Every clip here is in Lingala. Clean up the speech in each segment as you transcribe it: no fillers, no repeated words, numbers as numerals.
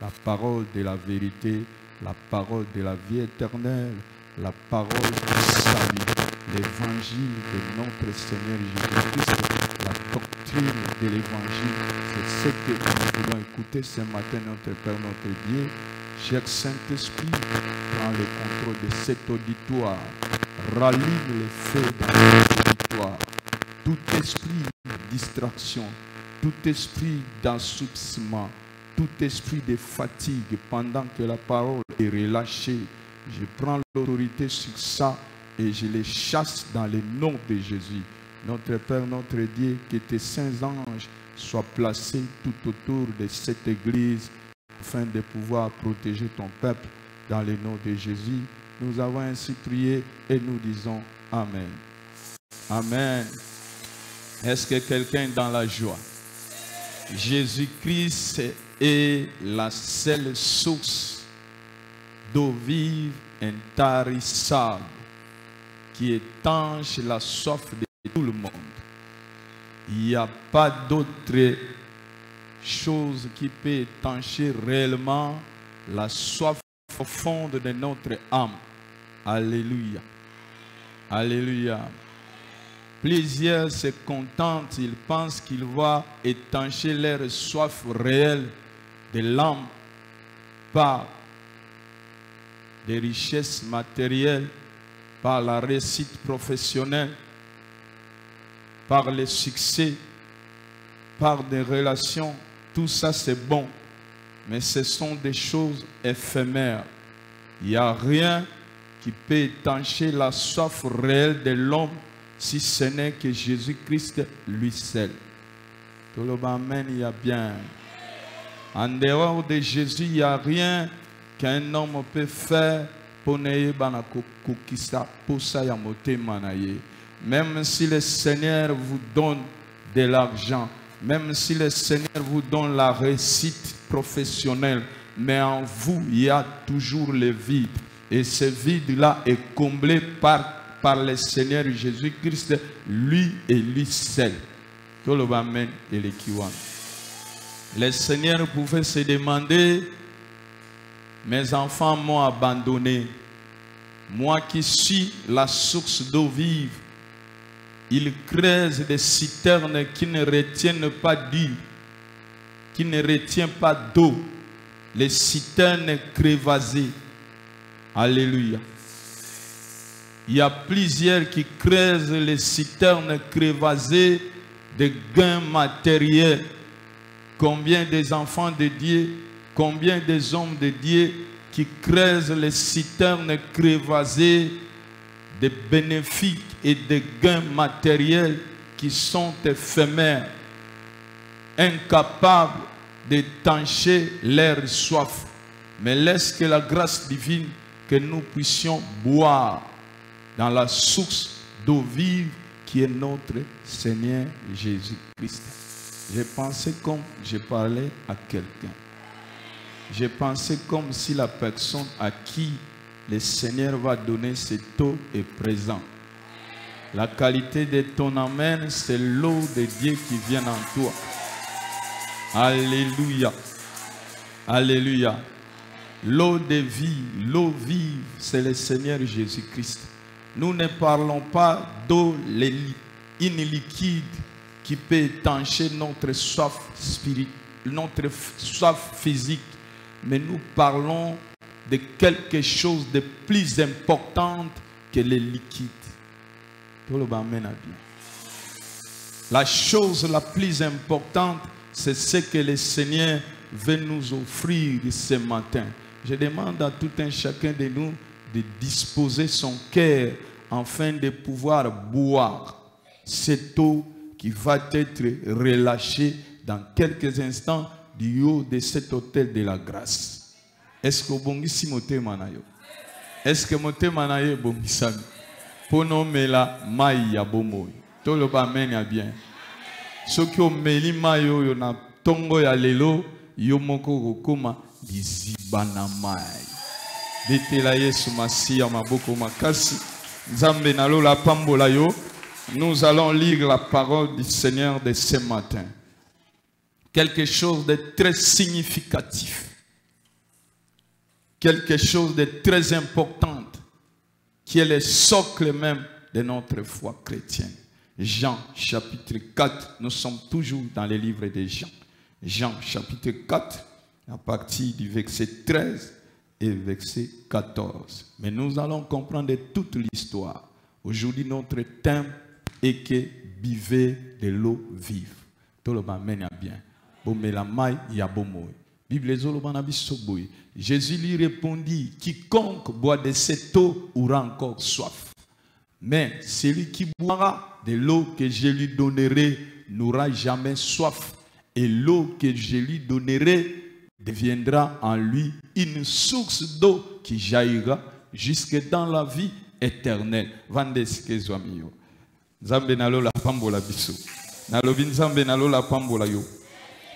la parole de la vérité, la parole de la vie éternelle, la parole du salut, l'évangile de notre Seigneur Jésus-Christ, la doctrine de l'évangile. C'est ce que nous voulons écouter ce matin, notre Père, notre Dieu. Cher Saint-Esprit, prends le contrôle de cet auditoire, rallume les feux dans cet auditoire. Tout esprit de distraction, tout esprit d'assoupissement, tout esprit de fatigue pendant que la parole est relâchée, je prends l'autorité sur ça et je les chasse dans le nom de Jésus. Notre Père, notre Dieu, que tes saints anges soient placés tout autour de cette église afin de pouvoir protéger ton peuple dans le nom de Jésus. Nous avons ainsi prié et nous disons Amen. Amen. Est-ce que quelqu'un est dans la joie? Jésus-Christ est la seule source d'eau vive intarissable qui étanche la soif de tout le monde. Il n'y a pas d'autre chose qui peut étancher réellement la soif profonde de notre âme. Alléluia. Alléluia. Plusieurs se contentent, ils pensent qu'ils vont étancher leur soif réelle de l'âme par des richesses matérielles, par la réussite professionnelle, par le succès, par des relations. Tout ça c'est bon, mais ce sont des choses éphémères. Il n'y a rien qui peut étancher la soif réelle de l'homme si ce n'est que Jésus-Christ lui seul. Tout le monde amen, il y a bien. En dehors de Jésus, il n'y a rien qu'un homme peut faire pour ne pas pour ça. Même si le Seigneur vous donne de l'argent, même si le Seigneur vous donne la réussite professionnelle, mais en vous, il y a toujours le vide. Et ce vide-là est comblé par le Seigneur Jésus-Christ, lui et lui seul. Tout le monde et le kiwan. Le Seigneur pouvait se demander, mes enfants m'ont abandonné. Moi qui suis la source d'eau vive, ils creusent des citernes qui ne retiennent pas d'huile, qui ne retiennent pas d'eau. Les citernes crevassées. Alléluia. Il y a plusieurs qui creusent les citernes crevassées de gains matériels. Combien des enfants de Dieu, combien des hommes de Dieu qui creusent les citernes crevassées de bénéfices et de gains matériels qui sont éphémères, incapables d'étancher leur soif. Mais laisse que la grâce divine, que nous puissions boire dans la source d'eau vive qui est notre Seigneur Jésus-Christ. J'ai pensé comme je parlais à quelqu'un. J'ai pensé comme si la personne à qui le Seigneur va donner cette eau est présente. La qualité de ton amen, c'est l'eau de Dieu qui vient en toi. Alléluia. Alléluia. L'eau de vie, l'eau vive, c'est le Seigneur Jésus-Christ. Nous ne parlons pas d'eau liquide qui peut étancher notre soif spirituelle, notre soif physique, mais nous parlons de quelque chose de plus important que les liquides. Tout le monde amène à bien. La chose la plus importante, c'est ce que le Seigneur veut nous offrir ce matin. Je demande à tout un chacun de nous de disposer son cœur afin de pouvoir boire cette eau qui va être relâchée dans quelques instants du haut de cet autel de la grâce. Est-ce que vous avez moté manayo? Est-ce que moté manayo bongisami? Pono mela maïa bomoy. Tout le monde a bien. Ce qui ont meli mayo yo na tongo ya lelo yo moko kokoma bizibana mai. Betela Yesu Masia maboko makasi. Nzambe na lola pambola yo. Nous allons lire la parole du Seigneur de ce matin. Quelque chose de très significatif. quelque chose de très important qui est le socle même de notre foi chrétienne. Jean chapitre 4, nous sommes toujours dans les livres de Jean. Jean chapitre 4, à partir du verset 13 et verset 14. Mais nous allons comprendre toute l'histoire. Aujourd'hui, notre thème est que buvez de l'eau vive. Tout le monde mène bien. Jésus lui répondit, quiconque boit de cette eau aura encore soif. Mais celui qui boira de l'eau que je lui donnerai n'aura jamais soif. Et l'eau que je lui donnerai deviendra en lui une source d'eau qui jaillira jusque dans la vie éternelle.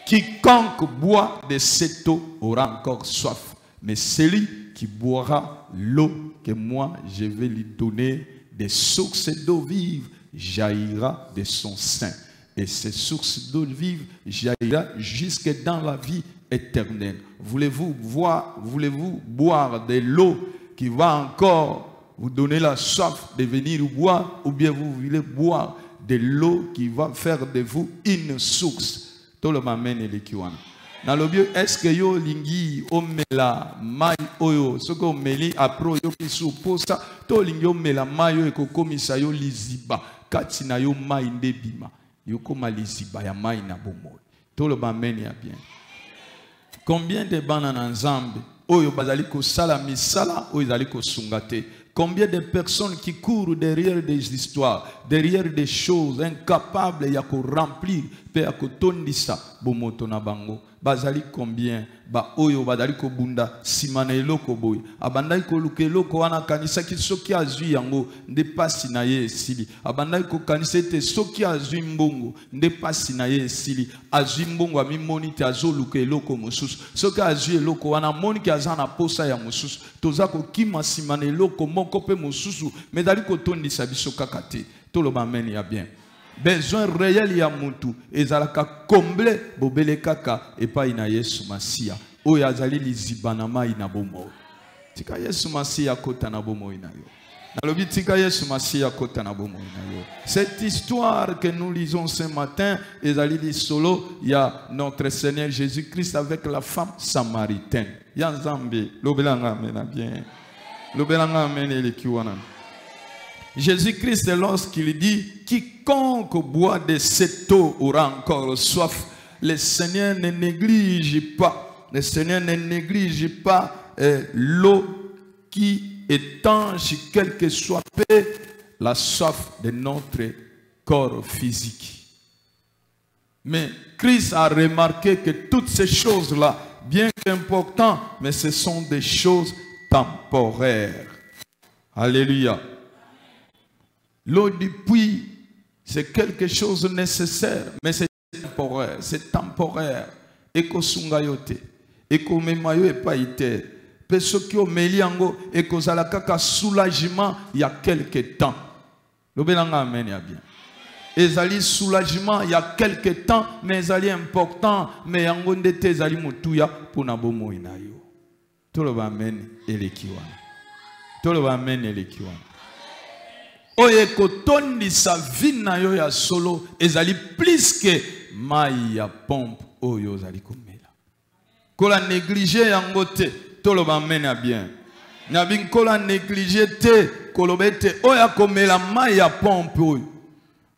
Quiconque boit de cette eau aura encore soif. Mais celui qui boira l'eau que moi je vais lui donner, des sources d'eau vive jaillira de son sein. Et ces sources d'eau vive jaillira jusque dans la vie éternelle. Voulez-vous boire de l'eau qui va encore vous donner la soif de venir boire, ou bien vous voulez boire de l'eau qui va faire de vous une source? Tout le monde mène les kiwana. Dans le bio, est-ce que yo lingi omela mai oyo, ce que omeli apro yo kisu posa, to lingi omela mai yo ekokomisa yo liziba, katina yo mai ndebima, yo koma liziba ya mai na bomo. Tout le monde mène ya bien. Combien de bananes nzambe oyo bazali ko sala misala oyo bazali ko sungate? Combien de personnes qui courent derrière des histoires, derrière des choses incapables ya ko remplir pe ya ko tondisa bomoto na bango? Bazali combien ba oyo bazali ko bunda simana eloko boy abandai ko luka eloko wana kanisa ki soki azui yango nde pasi na ye esili, abandai ko kanisa te soki azui mbongo nde pasi na ye esili, azui mbongo ami monite azo luka eloko mosusu, soki azui eloko wana moniki azana posa ya mosusu, toza ko kima simana eloko moko pe mosusu medali ko tondisa biso kaka te. Tout le monde ya bien. Besoin réel ya mutu ezalaka comble bobele kaka epa ina Yesu Masia oyo azali lizibana mai na bomo. Tika Yesu Masia kota na bomo ina yo. Nalobi tika Yesu Masia kota na bomo ina yo. Cette histoire que nous lisons ce matin ezali li solo ya notre Seigneur Jésus-Christ avec la femme samaritaine. Ya Nzambe lobelanga mena bien. Lobelanga mena le kiwana. Jésus-Christ, lorsqu'il dit « Quiconque boit de cette eau aura encore soif », le Seigneur ne néglige pas, le Seigneur ne néglige pas l'eau qui étanche, quel que soit la soif de notre corps physique. Mais Christ a remarqué que toutes ces choses-là, bien qu'importantes, mais ce sont des choses temporaires. Alléluia. L'eau du puits, c'est quelque chose de nécessaire, mais c'est temporaire. C'est temporaire. Eko sungayote, eko memayo epaite. Peso ki o meliango, eko zalakaka soulagement il y a quelque temps. Lobelanga amen ya bien. Ezali soulagement il y a quelque temps, mais ezali important, mais yango ndete ezali mutuya pona bomo inayo. Tout le amen elekiwana. Tout le amen elekiwana. Oye kotondi sa vie na yo ya solo ezali plus que mai ya pompe oyo zali komela. Kola négliger yango te, toloba mena bien. Na bin kola négliger te, kolobete oya komela mai ya pompe oyo.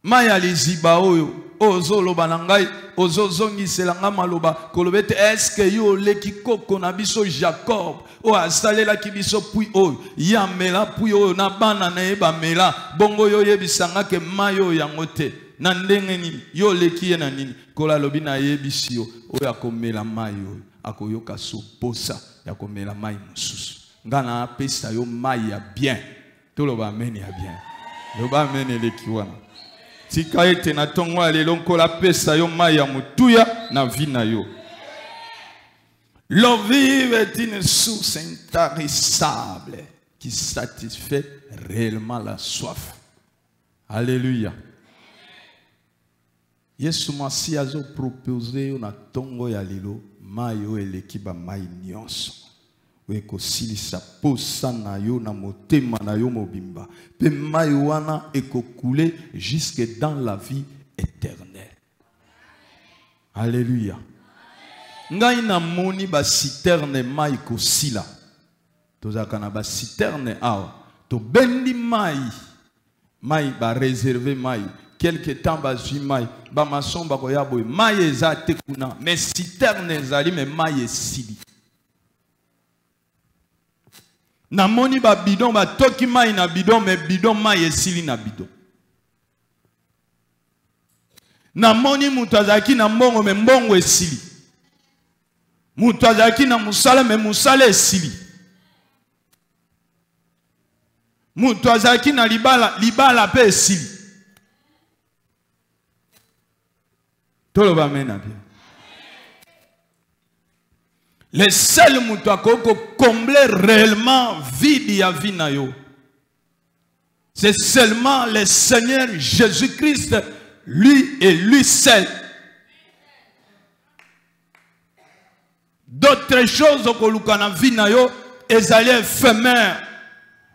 Mai ya liziba oyo, ozo loba na ngai, ozo zongisela nga maloba, kolobete est-ce que yo leki koko na biso Jacob? O asalela kibiso pui oyo ya mela pui oyo na bana na eba mela bongo yo yebisanga ke mayo yango te na ndenge nini yo leki ye na nini kola lobi na yebisi yo oyo akomela mayo akoyoka soposa ya komela mai mususu ngana apesa yo mai ya bien to loba amen ya bien loba amen eleki wana tika ete na tongo alelo nkola pesa yo mai ya mutuya na vi na yo. L'eau vive est une source intarissable qui satisfait réellement la soif. Alléluia. Yesu Masi azo proposé na tongo ya lilo mayo elekiba mai nyonso. eko silisa posa na yo na motema na yo mobimba. Pe mai wana eko couler jusque dans la vie éternelle. Alléluia. Ngai na moni ba citerne mai ko sila. Tozaka na ba citerne awa. To bendi mai. Mai ba réservé mai. Quelque temps ba zui mai. Ba mason ba koya boy. Mai eza te kuna. Mais citerne ezali mais mai esili. Na moni ba bidon ba toki mai na bidon mais bidon mai esili na bidon. Na moni mutazaki na mbongo mais mbongo esili. Mutazaki na musala mais musala esili. Mutazaki na libala pe esili. Toloba mena bien. Le seul moutako combler réellement vide ya vie na yo. C'est seulement le Seigneur Jésus-Christ, lui et lui seul. D'autres choses que l'ukana vie na yo, ezali éphémère.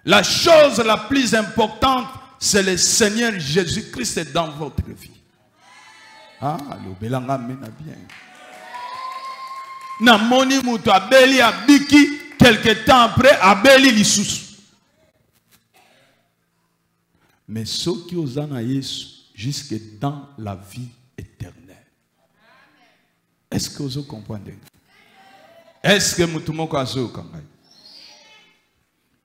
La chose la plus importante, c'est le Seigneur Jésus-Christ dans votre vie. Ah, le belanga mena bien. Na moni mutu abeli abiki, quelque temps après abeli lisusu. Mais ceux qui osent na Yesu jusque dans la vie éternelle. Est-ce que vous comprenez? Est-ce que mutu moko azo kangai?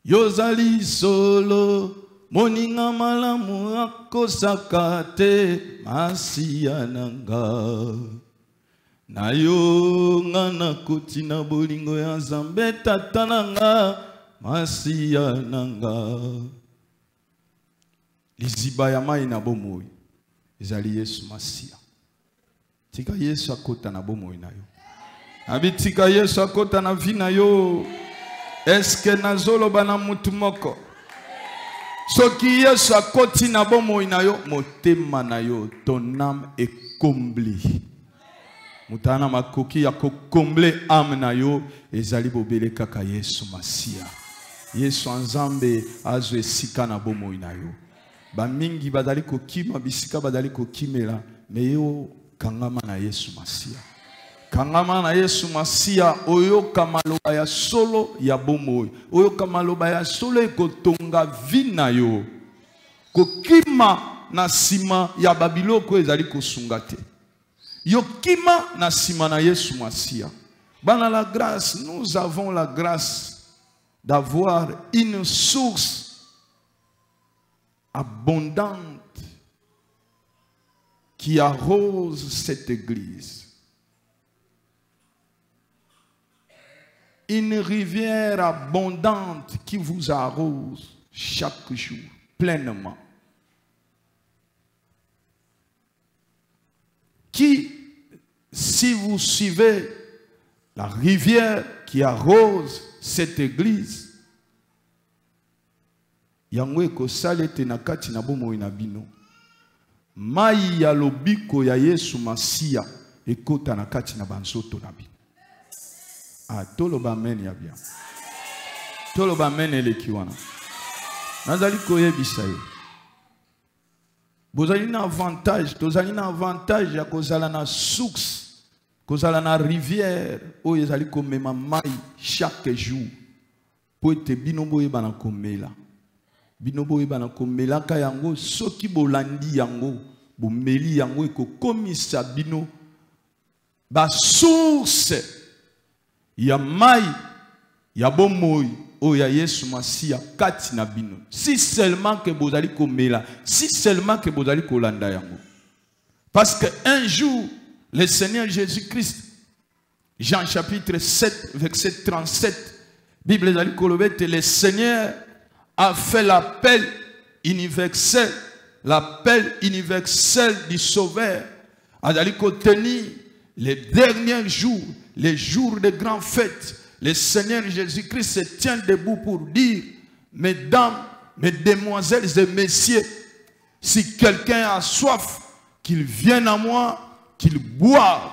Yozali solo moninga malamu akosaka te masiya nanga. Na yo ngana kotina bolingo ya Nzambe tata nanga masiya nanga. Liziba ya mai na bomoi ezali Yesu masiya. Tika Yesu akota na bomoi na yo. Abi tika Yesu akota na vi na yo. Est-ce que nazoloba na mutu moko? Soki Yesu akoti na bomoi na yo, motema na yo, ton âme est comblée. Mutana makoki ya kokomble âme na yo ezali bobele kaka Yesu masiya. Yesu Nzambe azo esika na bomoi na yo. Ba mingi badali kokima bisika badali kokimela me yo kangama na Yesu masiya. Kangama na Yesu masiya oyo kamaloba ya solo ya bomoi. Oyo kamaloba ya solo ekotonga vi na yo. Kokima na sima ya babiloko ezali kosunga te. Yokima na sima na Yesu masiya. Bana la grâce, nous avons la grâce d'avoir une source abondante qui arrose cette église. Une rivière abondante qui vous arrose chaque jour, pleinement. Qui, si vous suivez la rivière qui arrose cette église, yango ekosalete na kati na bomoi na bino. Mai ya lobiko ya Yesu masiya ekota na kati na banzoto na bino. Ah, toloba amen ya bien. Toloba amen elekiwana. Nazali koyebisa yo. Bozali na avantage, tozali na avantage ya kozala na source, kozala na rivière, oyo ezali komema mai chaque jour. Po ete bino boyeba na komela. Bino boyeba na komela ka yango soki bolandi yango, bomeli yango ekokomisa bino ba source ya mai ya bomoi o ya Yesu masiya kati na bino. Si seulement que bozali komela, si seulement que bozali kolanda yango. Parce que un jour le Seigneur Jésus-Christ, Jean chapitre 7 verset 37, Bible ezali kolobete, le Seigneur a fait l'appel universel, l'appel universel du Sauveur. Azali ko tenir les derniers jours, les jours de grandes fêtes. Le Seigneur Jésus-Christ se tient debout pour dire, mesdames, mesdemoiselles et messieurs, si quelqu'un a soif, qu'il vienne à moi, qu'il boive.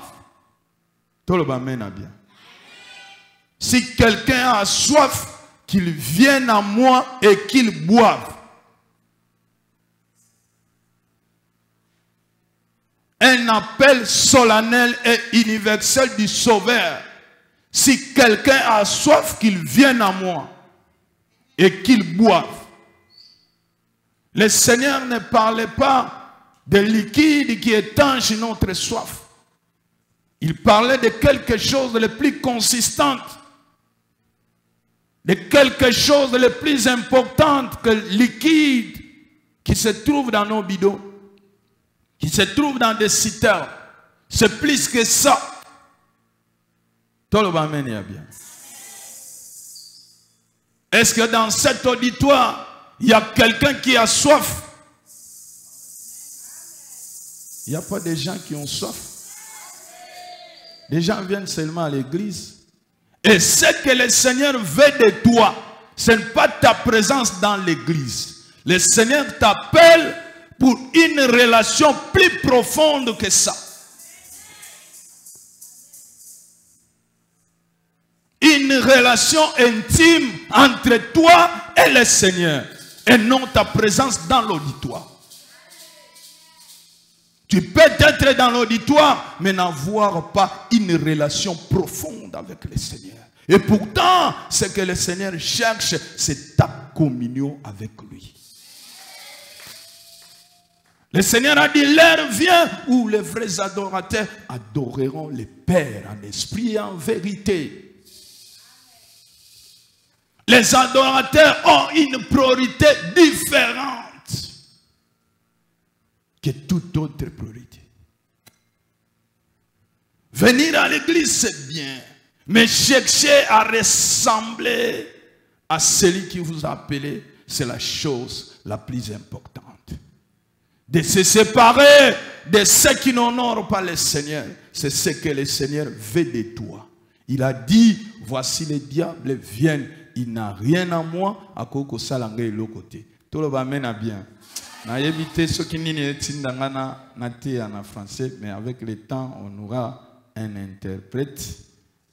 Tout le monde bien. Si quelqu'un a soif, qu'il vienne à moi et qu'il boive. Un appel solennel et universel du Sauveur. Si quelqu'un a soif, qu'il vienne à moi et qu'il boive. Le Seigneur ne parlait pas de liquide qui étanche notre soif. Il parlait de quelque chose de plus consistant, de quelque chose de plus important que le liquide qui se trouve dans nos bidons, qui se trouve dans des citernes. C'est plus que ça. Tout le monde est bien. Est-ce que dans cet auditoire, il y a quelqu'un qui a soif? Il n'y a pas de gens qui ont soif. Les gens viennent seulement à l'église. Et ce que le Seigneur veut de toi, ce n'est pas ta présence dans l'église. Le Seigneur t'appelle pour une relation plus profonde que ça. Une relation intime entre toi et le Seigneur. Et non ta présence dans l'auditoire. Tu peux être dans l'auditoire, mais n'avoir pas une relation profonde avec le Seigneur. Et pourtant, ce que le Seigneur cherche, c'est ta communion avec lui. Le Seigneur a dit, l'heure vient où les vrais adorateurs adoreront le Père en esprit et en vérité. Les adorateurs ont une priorité différente que toute autre priorité. Venir à l'église, c'est bien. Mais chercher à ressembler à celui qui vous a appelé, c'est la chose la plus importante. De se séparer de ceux qui n'honorent pas le Seigneur, c'est ce que le Seigneur veut de toi. Il a dit, voici les diables viennent, il n'a rien à moi, à cause de ça, l'autre côté. Tout le monde a bien. Na évité ce qui n'est en français, mais avec le temps, on aura un interprète.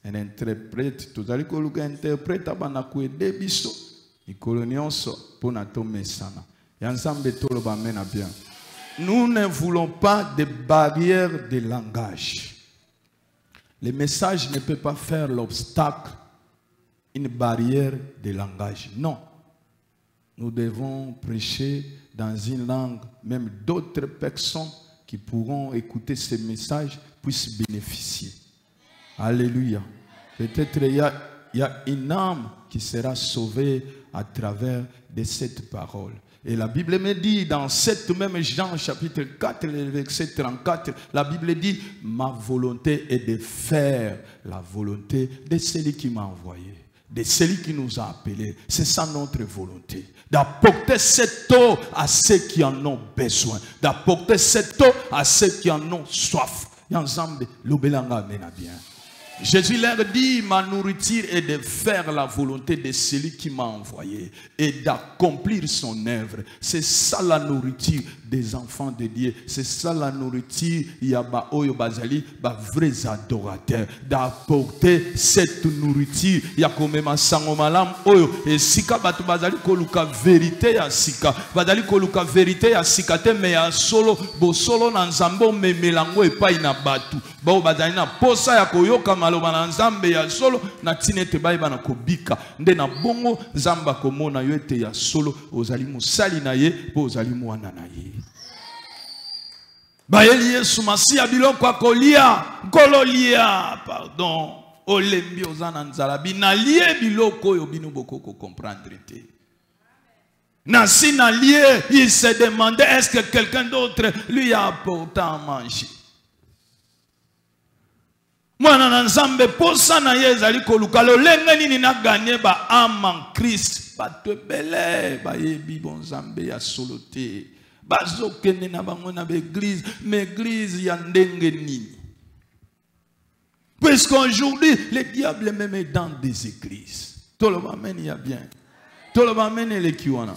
Un interprète, tout à l'heure, un interprète, nous ne voulons pas de barrières de langage. Le message ne peut pas faire l'obstacle, une barrière de langage. Non. Nous devons prêcher dans une langue, même d'autres personnes qui pourront écouter ce message puissent bénéficier. Alléluia. Peut-être il y a une âme qui sera sauvée à travers de cette parole. Et la Bible me dit, dans cette même Jean chapitre 4, verset 34, la Bible dit, ma volonté est de faire la volonté de celui qui m'a envoyé, de celui qui nous a appelés. C'est ça notre volonté. D'apporter cette eau à ceux qui en ont besoin. D'apporter cette eau à ceux qui en ont soif. Ensemble, l'obélanga mena bien. Jésus leur dit, ma nourriture est de faire la volonté de celui qui m'a envoyé et d'accomplir son œuvre. C'est ça la nourriture des enfants de Dieu. C'est ça la nourriture, il y a oyo bazali, vrais adorateurs. D'apporter cette nourriture. Il y a comme un sangomalam oyo. Et sika batu bazali koluka vérité ya sika. Bazali koluka vérité ya sika te me ya solo. Bo solo na nzambo me melango epa ina batu. Bao bazali na posa ya koyoka maloba na nzambe ya solo na tinete baiba na kobika nde na bongo nzamba komona yo ete ya solo ozali musali na ye po ozali mwana na ye bayeli Yesu masiya biloko akolia kololia pardon olembi ozana nzala binalie biloko oyo bino bokoko comprendre te nasi na lié il se demandait est-ce que quelqu'un d'autre lui a apporté à manger. Mwana na nzambe posa na ye ezali koluka lolenge nini na gagner ba âme en Christ bato ebele bayebi bon nzambe ya solo te bazokende na bango na l'église mais église ya ndenge nini parce qu'aujourd'hui le diable même est dans des églises tout le monde mène ya bien tout le monde mène les kiwana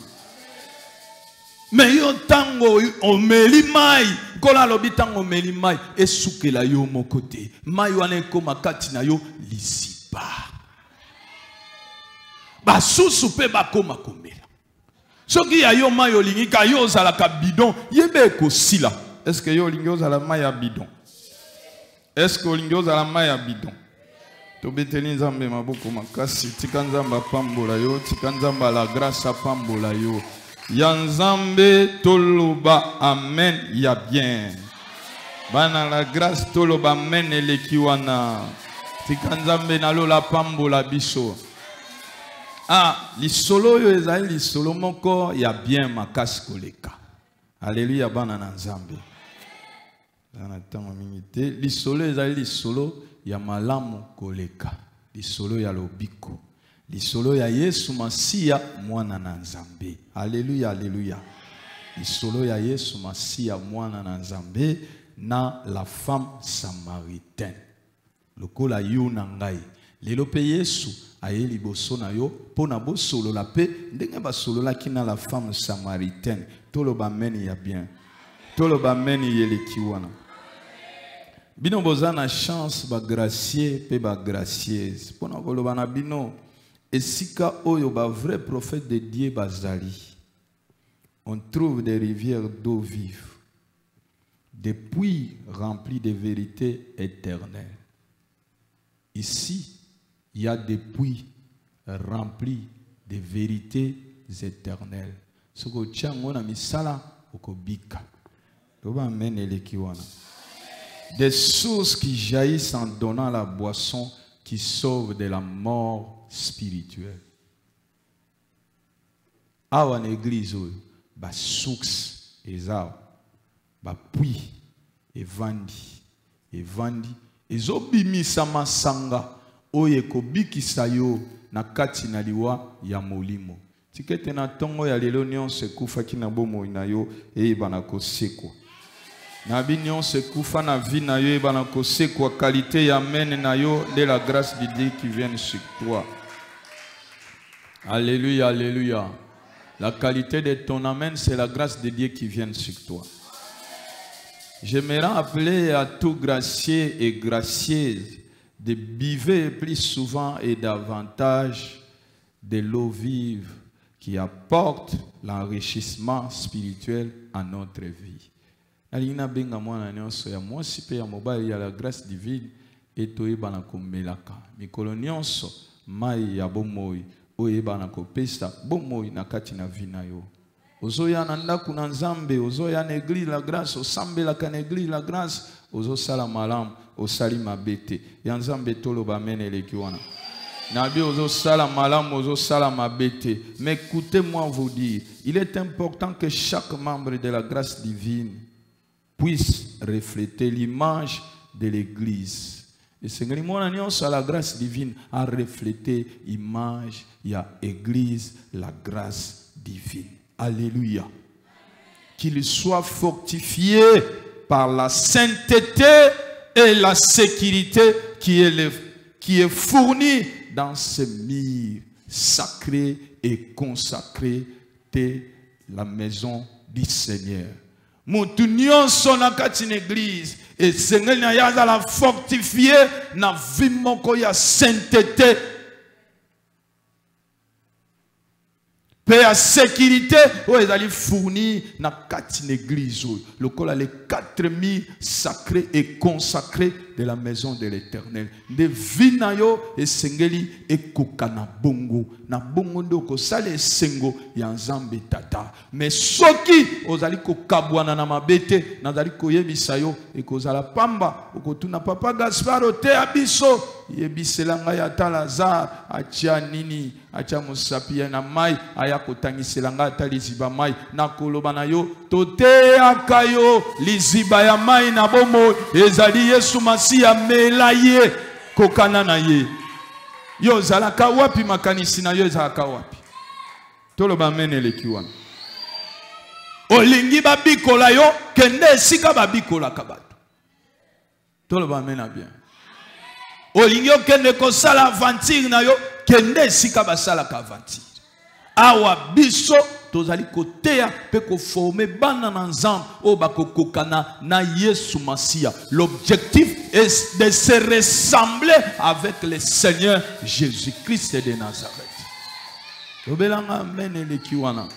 mais yo tango omeli mai kola lobi tango omeli mai esukela yo mokote mai wana ekoma kati na yo lisipa basusu pe bakoma komela. Soki ya yo mai olingi ka yo ozala ka bidon, yebe kosila. Est-ce que yo olingi ozala mai ya bidon? Est-ce que olingi ozala mai ya bidon? Tobeteli nzambe maboko makasi, tika nzambe apambola yo, tika nzambe la grâce apambola yo. Ya nzambe toloba amen ya bien. Bana la grâce toloba amen eleki wana. Tika nzambe nalola pambola biso. Ah, lisolo yo ezali lisolo moko ya bien makasi koleka. Alléluia bana na nzambe. Bana tango mingite, lisolo ezali lisolo ya malamu koleka. Lisolo ya lobiko. Lisolo ya Yesu Masia mwana na nzambe. Alléluia, alléluia. Lisolo ya Yesu Masia mwana na nzambe na la femme samaritaine. Lokola yu na ngai. Lelo pe Yesu aye liboso na yo pona bo solo la pe ndenge ba solo la kina la femme samaritaine. Toloba meni ya bien. Toloba meni yeleki wana. Bino bozana chance ba gracier pe ba gracieuse. Pona koloba na bino esika oyo ba vrai prophète de Dieu bazali. On trouve des rivières d'eau vive, des puits remplis de vérités éternelles. Ici, il y a des puits remplis de vérités éternelles. Ce que tu as misala okobika. Des sources qui jaillissent en donnant la boisson qui sauve de la mort spirituelle. Awa na église ba source ezao ba puits evandi ezobimisa masanga oye kobikisa yo na kati na liwa ya molimo. Tikete na tongo ya lelo nyonso ekufaki na bomoi na yo eyebana kosekwa. Na bi nyonso ekufa na vie na yo eyebana kosekwa qualité ya mene na yo de la grâce de Dieu qui vient sur toi. Alléluia, alléluia. La qualité de ton amen, c'est la grâce de Dieu qui vient sur toi. J'aimerais appeler à tout gracier et gracieuse de buvir plus souvent et davantage de l'eau vive qui apporte l'enrichissement spirituel à notre vie. Alina benga mwana nyonso ya mwasi pe ya mobali ya la grâce divine etoyeba na komelaka. Mikolo nyonso mai ya bomoi oyeba na kopesa bomoi na kati na vie na yo. Ozoya na ndaku na nzambe, ozoya na église la grâce, osambela ka na église la grâce, ozosala malamu, osali mabete. Ya nzambe toloba mene eleki wana. Nabi ozosala malamu, ozosala mabete. Mais écoutez-moi vous dire, il est important que chaque membre de la grâce divine puisse refléter l'image de l'église. Et Seigneur, la grâce divine a reflété l'image, il y a église, la grâce divine. Alléluia. Qu'il soit fortifié par la sainteté et la sécurité qui est fournie dans ces murs sacrés et consacrés de la maison du Seigneur. Moutunion son akati une église et Seigneur na yaza la fortifier na vie moko ya sainteté paix à sécurité où ils allaient fournir na kati une église le col les 4000 sacrés et consacrés de la maison de l'Éternel de vinayo et sengeli et kokana bongo na bongo ndoko sale sengo ya nzambe tata mais soki ozali kokabwana na mabete nazali koyebisa yo e kozala pamba okotuna papa Gaspard te abiso yebiselanga ya Lazare atia nini atia musapia na mai aya kotangiselanga ata liziba mai na koloba na yo tote akayo liziba ya mai na bomo ezali Yesu Masia melaye kokana na ye yo zalaka wapi makanisi na yo zalaka wapi toloba mene lekiwana olingi babikola yo kende sika babikola kabatu toloba mena bien olingi okende kosala aventure na yo kende sika basala ka aventure awa biso tozali koteya pe ko former bana na nzambe o bakokokana na Yesu Masia. L'objectif est de se ressembler avec le Seigneur Jésus-Christ de Nazareth. Obelanga amen eleki wana.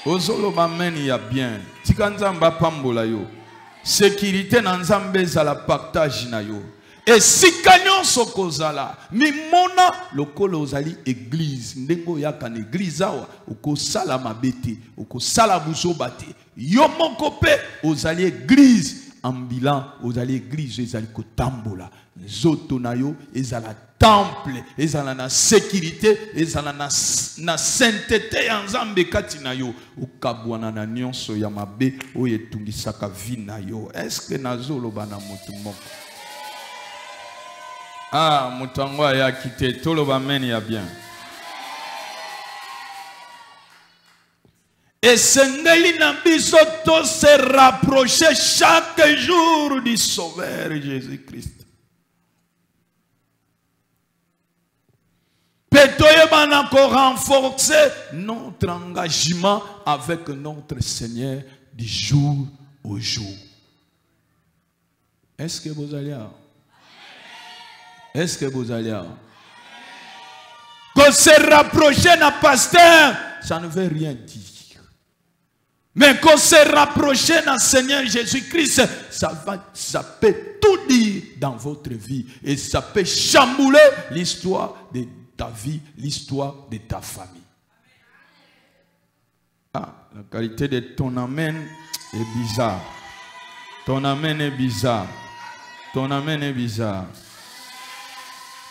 Ozolo ba amen ya bien. Tika nzamba pambola yo. Sécurité na nzambe za la partage na yo. Et si kanyon sokozala, mimona lokolo ozali église, ndengo yaka na église awa, oko sala mabete, oko sala buzobate. Yo moko pe ozali église, ambulant, ozali église ezali kotambola. Zoto na yo ezala temple, ezala na sécurité, ezala na sainteté ya nzambe kati na yo, okabwana na nyonso ya mabe oyo etungisaka vi na yo. Est-ce que nazoloba na motu moko? Ah, mutango ya kite toloba amen ya bien. Et sengeli na biso to se rapprocher chaque jour du Sauveur Jésus-Christ. Peut-être encore renforcer notre engagement avec notre Seigneur du jour au jour. Est-ce que vous allez à? Est-ce que vous allez à? Que se rapprocher d'un pasteur, ça ne veut rien dire. Mais que se rapprocher d'un Seigneur Jésus-Christ, ça peut tout dire dans votre vie. Et ça peut chambouler l'histoire de ta vie, l'histoire de ta famille. Ah, la qualité de ton amen est bizarre. Ton amen est bizarre. Ton amen est bizarre.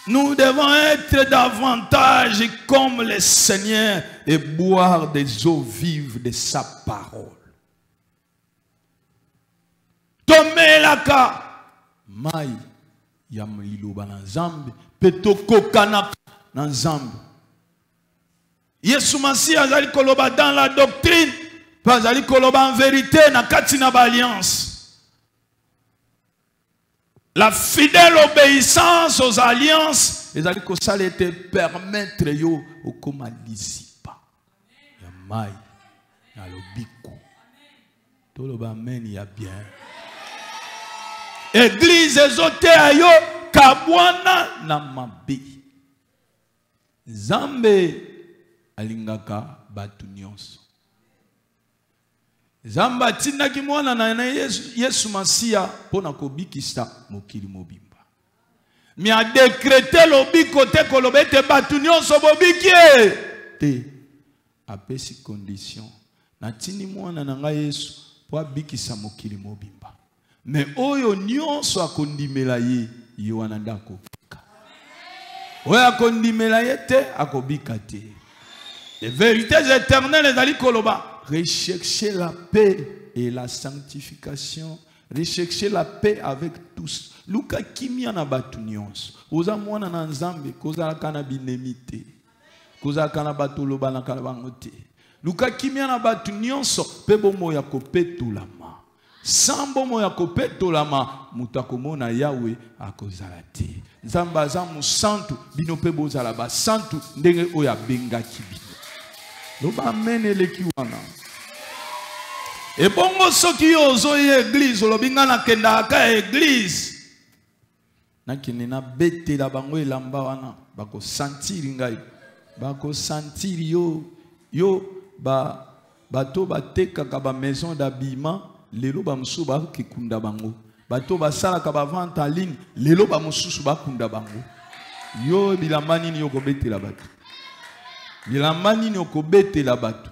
Nous devons être davantage comme le Seigneur et boire des eaux vives de sa parole. Tomelaka mai ya mliloba na nzambe petokokana na nzambe. Yesu Masiya azali koloba dans la doctrine, pas azali koloba en vérité na kati na alliance. La fidèle obéissance aux alliances, les alliés kosale te permettre yo okoma lisipa. Ya mai, ya lobiko. Toloba amen ya bien. Église ezote ayo kabwana na mabe. Zambe alingaka batu nyonso. Zamba tina kimwana na Yesu Masiya pona kobikisa mokili mobimba. Mi a décrété lobiko te kolobete batu nyonso bobikie te apesi condition na tini mwana na Yesu po abikisa mokili mobimba. Mais oyo nyonso akondimela ye wana ndako bika. Oyo akondimela ye te akobika te. Les vérités éternelles ezali koloba. Recherchez la paix et la sanctification. Recherchez la paix avec tous. Luka kimia na batu nyonso. Oza mwana na nzambe koza kana binemite. Koza kana batu loba na kana bangote. Luka kimia na batu nyonso pe bomo ya kopetolama. Sambo mo ya kopetolama mutakomona Yahweh akozala te. Nzamba za musantu bino pe bozala ba santu ndenge oya benga kibino. Loba amen eleki wana. Et bongo soki ozo ye église olobinga na kenda ka église. Na kinena bete la bango elamba wana bako sentir ngai. Bako sentir yo bato bateka ka ba maison d'habillement lelo ba musu ba kikunda bango. Bato basala ka ba vente en ligne lelo ba mususu ba kunda bango. Yo bilamba nini yo kobete la bato. Bilamba nini yo kobete la bato.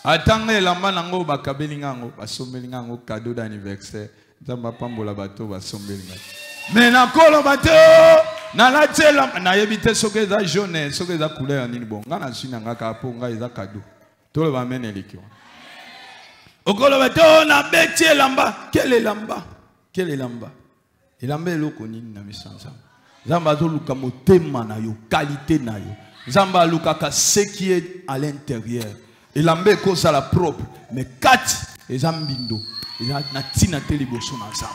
Atanga elamba nango bakabeli ngango basombeli ngango cadeau d'anniversaire nzamba pambola bato basombeli ngango. Mais nakolo bato na latela na yebite soke za jaune soke za couleur nini bon ngana sina ngaka po nga eza cadeau tolo ba mene likio. Okolo bato na beti elamba quel elamba elamba eloko nini na misanza nzamba zo luka motema na yo qualité na yo nzamba luka ka ce qui est à l'intérieur. Et l'ambé cause à la propre, mais quatre et zambindo, et na tina teliboso na zamba.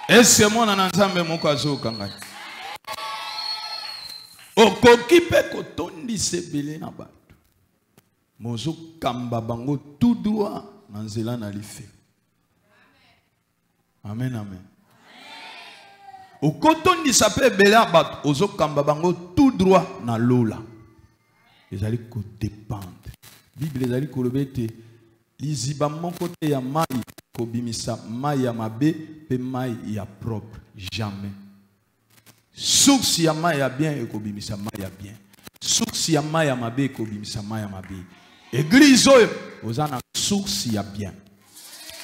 Et c'est moi na nzambe moko azo kangani. Okokipe kotondi sebele na bato. Mozo kamba bango tout droit na nzela na life. Amen amen. Au coton di sape bela bat ozo kamba bango tout droit na lola. Les allez ko dépendre. Bible les allez ko lebete liziba mon côté ya mai ko bimisa mai ya mabe pe mai ya propre jamais. Source ya mai ya bien e ko bimisa mai ya bien. Source ya mai ya mabe ko bimisa mai ya mabe. Église oyo ozana source ya bien.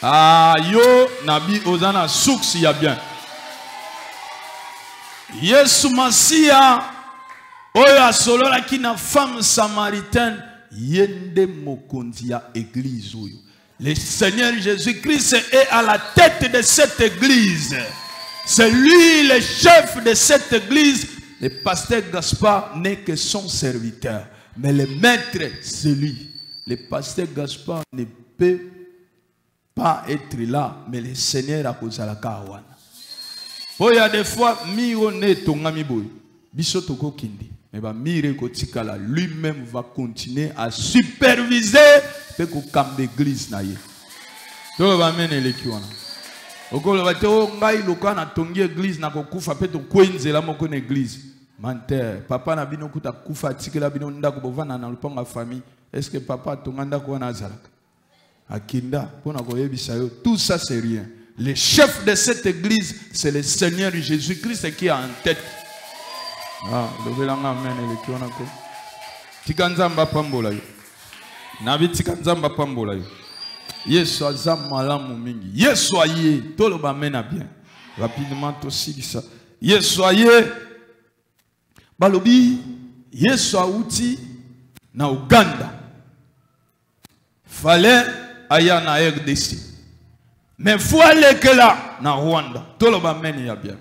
Ah yo nabi ozana source ya bien. Yesu Masia oyo asolola ki na femme samaritaine yende mokonzi ya église oyo. Le Seigneur Jésus-Christ est à la tête de cette église. C'est lui le chef de cette église. Le pasteur Gaspard n'est que son serviteur. Mais le maître, c'est lui. Le pasteur Gaspard ne peut pas être là. Mais le Seigneur a causé la kawana. Il y a des fois, lui-même va continuer à superviser l'église. Papa na bino kuta kufa tikela bino ndako bovana na lupango famille. Est-ce que papa tonganda ko na zalaka? Akinda pona koyebisa yo. Tout ça c'est rien. Le chef de cette église, c'est le Seigneur Jésus-Christ qui est en tête. Ah, levelanga amen elekiona ko. Tikanzamba pambola yo. Nabi tikanzamba pambola yo. Yesu azam malamu mingi. Yesu aye, toloba mena bien. Rapidement aussi ça. Yesu aye. Balobi Yesu auti na Uganda. Fallait aya na RDC. Mais faut aller que là na Rwanda. Toloba mena ya bien.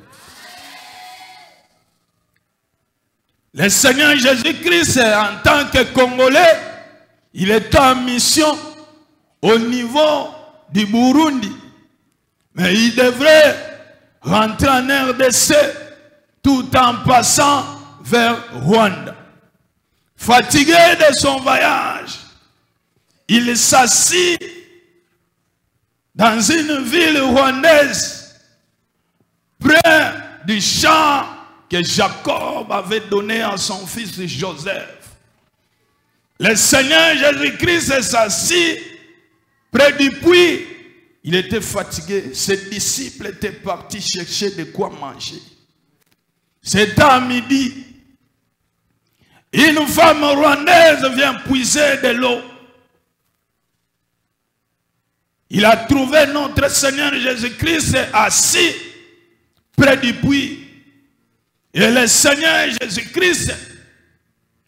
Le Seigneur Jésus-Christ, en tant que Congolais, il est en mission au niveau du Burundi. Mais il devrait rentrer en RDC tout en passant vers Rwanda. Fatigué de son voyage, il s'assit dans une ville rwandaise près du champ que Jacob avait donné à son fils Joseph. Le Seigneur Jésus-Christ s'assit près du puits. Il était fatigué. Ses disciples étaient partis chercher de quoi manger. C'était à midi. Une femme rwandaise vient puiser de l'eau. Il a trouvé notre Seigneur Jésus-Christ assis près du puits. Et le Seigneur Jésus-Christ,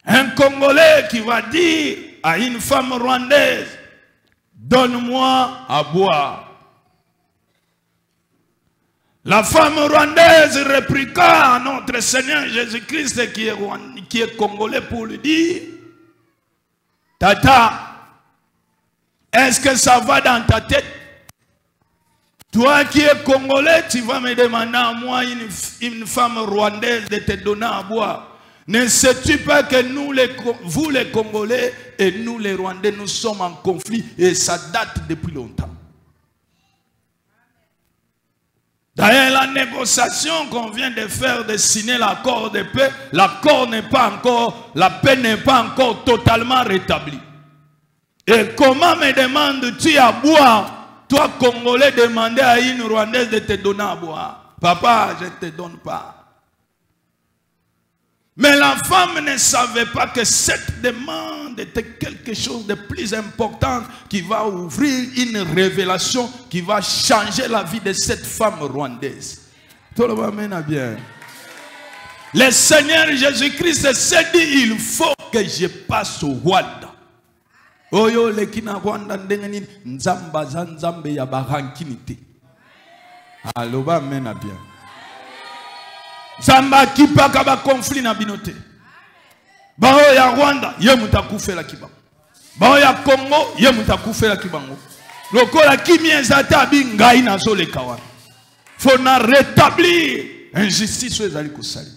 un Congolais qui va dire à une femme rwandaise, donne-moi à boire. La femme rwandaise répliqua à notre Seigneur Jésus-Christ qui est Congolais pour lui dire, Tata, est-ce que ça va dans ta tête? Toi qui es Congolais, tu vas me demander à moi, une femme rwandaise, de te donner à boire. Ne sais-tu pas que nous, vous les Congolais et nous les Rwandais, nous sommes en conflit et ça date depuis longtemps. D'ailleurs, la négociation qu'on vient de faire, de signer l'accord de paix, l'accord n'est pas encore, la paix n'est pas encore totalement rétablie. Et comment me demandes-tu à boire? Toi, Congolais, demandez à une Rwandaise de te donner à boire. Papa, je ne te donne pas. Mais la femme ne savait pas que cette demande était quelque chose de plus important qui va ouvrir une révélation qui va changer la vie de cette femme rwandaise. Tout le monde mène bien. Le Seigneur Jésus-Christ s'est dit, il faut que je passe au Rwanda. Oyo lekina Rwanda ndengeni nzamba za nzambe ya barankinite. Aloba mena bien. Zamba kipaka ba conflit na binote. Bao ya Rwanda ye mutakufela kibango. Bao ya Congo ye mutakufela kibango. Lokola kimia zata bingai na zo leka wana. Faut na rétablir injustice ezali kosali.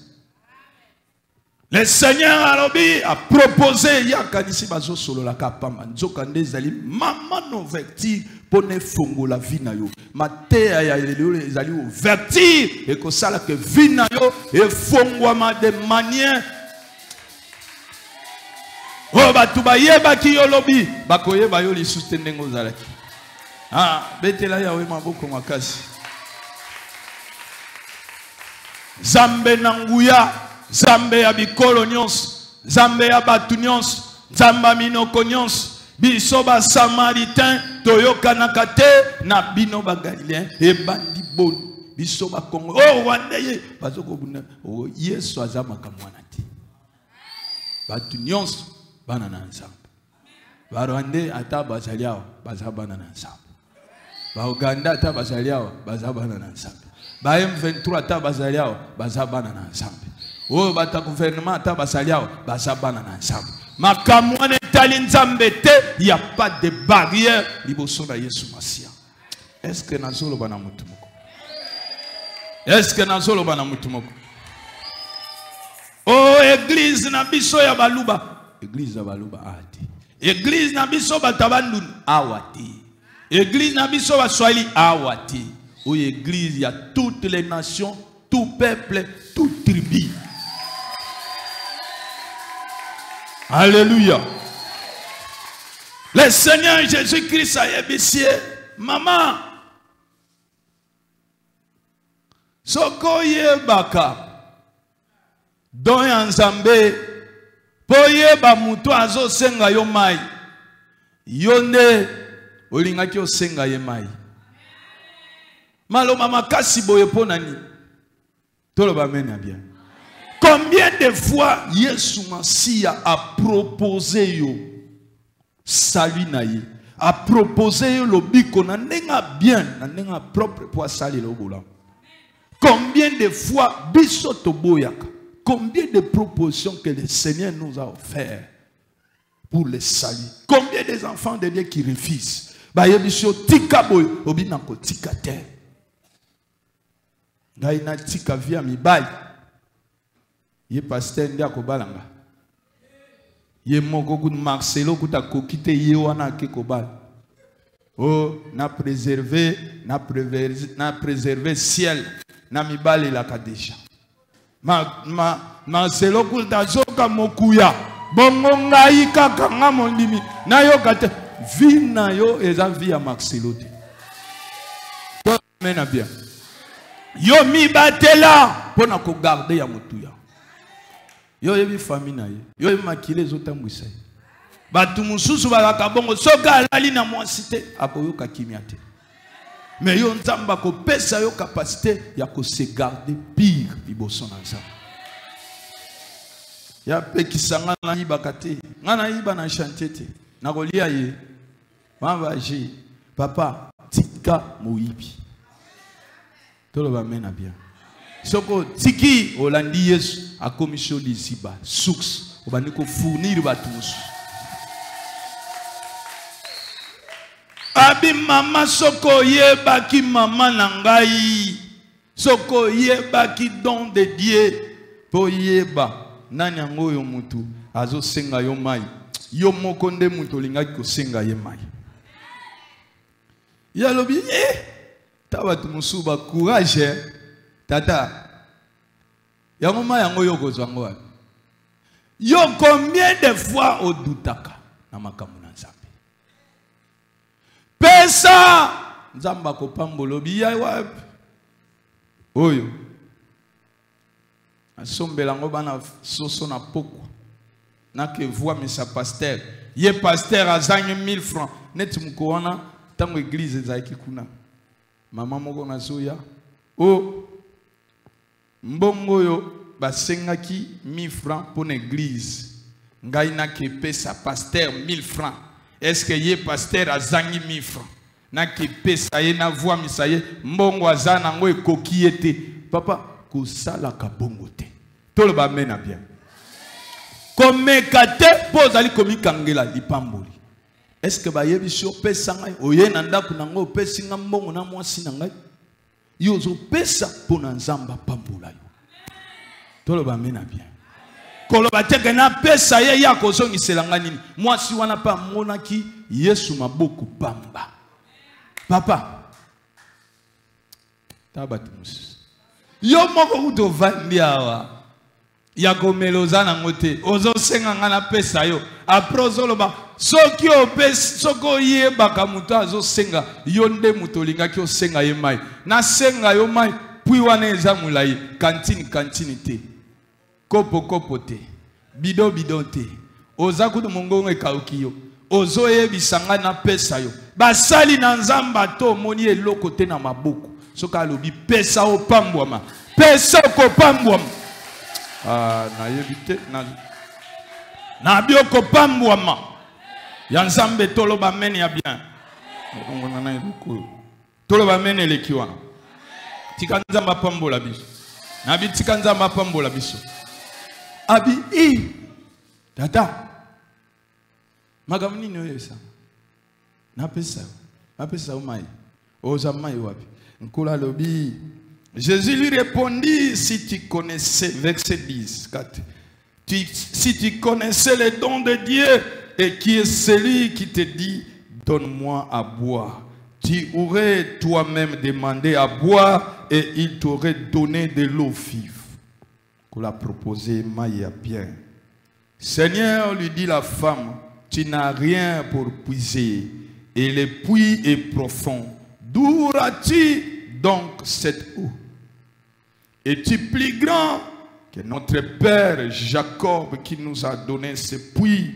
Le Seigneur a proposé, il y a kanisi bazo solo la kapamba, nzoka ndezali mama no vecti pone fongo la vie na yo mateya ya lelo ezali ouverture et que ça la que vie na yo et fongwama de manière oh batu bayeba ki yo lobi bakoyeba yo lisusu ndengo zalaki betela yawe maboko makasi Zambe nanguya Zambe ya bikolo nyonso Zambe ya batu nyonso Zamba minoko nyonso biso ba samaritain toyoka nakate na bino ba galiléen e bandi bon biso ba kongo oh wandeye bazoko buna oh Yesu azamaka mwana te batu nyonso bana na nzambe barwande ata bazaliao bazabana na nzambe ba Uganda ata bazaliao bazabana na nzambe ba M23 ata bazaliao bazabana na nzambe oh bata gouvernement ata bazaliao bazabana na nzambe makamwane tali nzambe te, il n'y a pas de barrière liboso na Yesu Masia. Est-ce que nazolo bana mutumoko? Est-ce que nazolo bana mutumoko? Oh église na biso ya baluba, église ya baluba ati. Église na biso batabandun awati. Église na biso baswahili awati. Oh église il y a toutes les nations, tout peuple, toute tribu. Alléluia. Le Seigneur Jésus-Christ a ébissé. Maman. Soko yebaka. Don yanzambe. Poyeba mutu azo senga yo mai. Yone. Olinga ki osenga ye mai. Malo mama kasi boye ponani. Tolo ba mena bien. Combien de fois Yesu Masia a proposé yo salut naye, a proposé yo lobiko na nenga bien, na nenga propre pour salir le boula. Combien de fois biso toboyaka, combien de propositions que le Seigneur nous a offert pour le salut. Combien des enfants de Dieu qui refusent. Ba yebiso tika boy obina ko tika te. Gaina tika via mi bail. Ye pasteur ndia ko balanga. Ye moko ku Marcelo kuta ko kite ye wana ke ko bal. Oh, na préserver ciel na mi bale la kadesha. Marcelo kuta zoka mokuya. Bongo ngai kaka ngamondimi. Na yo kate vie na yo eza vie ya Marcelo te. To mena bien. Yo mi batela pona ko garder ya motuya. Yo yebi famille na ye. Yo yebi makile zotambwisa ye. Batu mususu balaka bongo soka alali na mwasite akoyoka kimia te. Mais yo nzamba ko pesa yo capacité ya ko se garder pire liboso na nzamba. Ya pekisanga na yibaka te. Ngana yiba na chantier te. Na kolia ye. Mamba ji papa tika moyibi. Tolo ba mena bien. Soko tiki olandi Yesu a commission lisiba source obaniko fournir batus. Abi mama soko yeba ki mama nangai. Soko yeba ki don de Dieu po yeba nani yango yo mutu azo senga yo mai. Yo moko nde mutu lingaki ko senga ye mai. Ya lobi tabatu musuba courage. Tata, yangoma yango yo kozwango wapi? Yo combien de fois odutaka na makambo na Nzambe? Pesa Nzamba ko pambolo biya wapi? Oyo. Asombela ngo bana soso na poko. Na ke voix misa pasteur. Ye pasteur azanye 1000 francs. Net muko wana tango église ezaki kuna. Mama moko na soya. Oh mbongo yo basengaki 1000 francs pour l'église. Ngai na ke pesa pasteur 1000 francs. Est-ce que ye pasteur azangi 1000 francs? Na ke pesa ye na voix misaye mbongo azana ngo ekoki ete. Papa ko sala ka bongo te. Tolo ba mena bien. Komekate pozali komikangela lipamboli. Est-ce que ba yebi sur pesa ngai oye na ndako nango pesi nga mbongo na mwasi na ngai? Yozo pesa pona nzamba pambola yo. Tolo ba mena bien. Koloba teke na pesa ye ya kozongisela nga nini. Mwasi wana pa monaki Yesu maboko pamba. Papa. Tabatimus. Yo moko kuto vandiawa. Yako melozana ngote. Ozo senga ngana pesa yo. Aprozo loba. Soki opes. Soko ye baka muto azo senga. Yonde mutolinga kyo senga ye mai. Na senga yo mai. Pui wane eza mulai. Kantini te. Kopo te. Bido te. Oza kudu mongongo e kaukiyo. Ozo ye bisanga na pesa yo. Basali na nzamba to moni eloko te na maboko. Soka lobi pesa o pambwama. Pesa ko pambwama. Na yebite na bioko pambwama. Ya nzambe tolo ba meni ya bien. Tolo ba meni elekiwa. Tika nzamba pambola biso. Na bi tika nzamba pambola biso. Abi tata. Magamni no yesa. Na pesa umai. Oza mai wapi. Nkula lobi. Jésus lui répondit, si tu connaissais, verset 10, 4, si tu connaissais les dons de Dieu et qui est celui qui te dit, donne-moi à boire, tu aurais toi-même demandé à boire et il t'aurait donné de l'eau vive. Qu'on l'a proposé, Maïa bien. Seigneur, lui dit la femme, tu n'as rien pour puiser et le puits est profond. D'où auras-tu donc cette eau? Es-tu plus grand que notre père Jacob qui nous a donné ce puits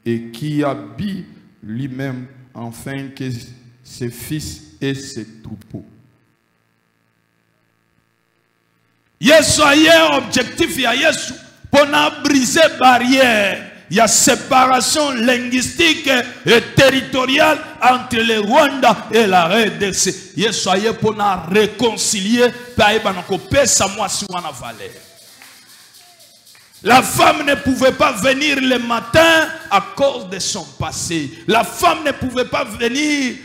et qui habite lui-même afin que ses fils et ses troupeaux? Yesu aye objectif ya Yesu pour briser barrière. Il y a séparation linguistique et territoriale entre le Rwanda et la RDC. Yesu aye pour réconcilier La femme ne pouvait pas venir le matin à cause de son passé. La femme ne pouvait pas venir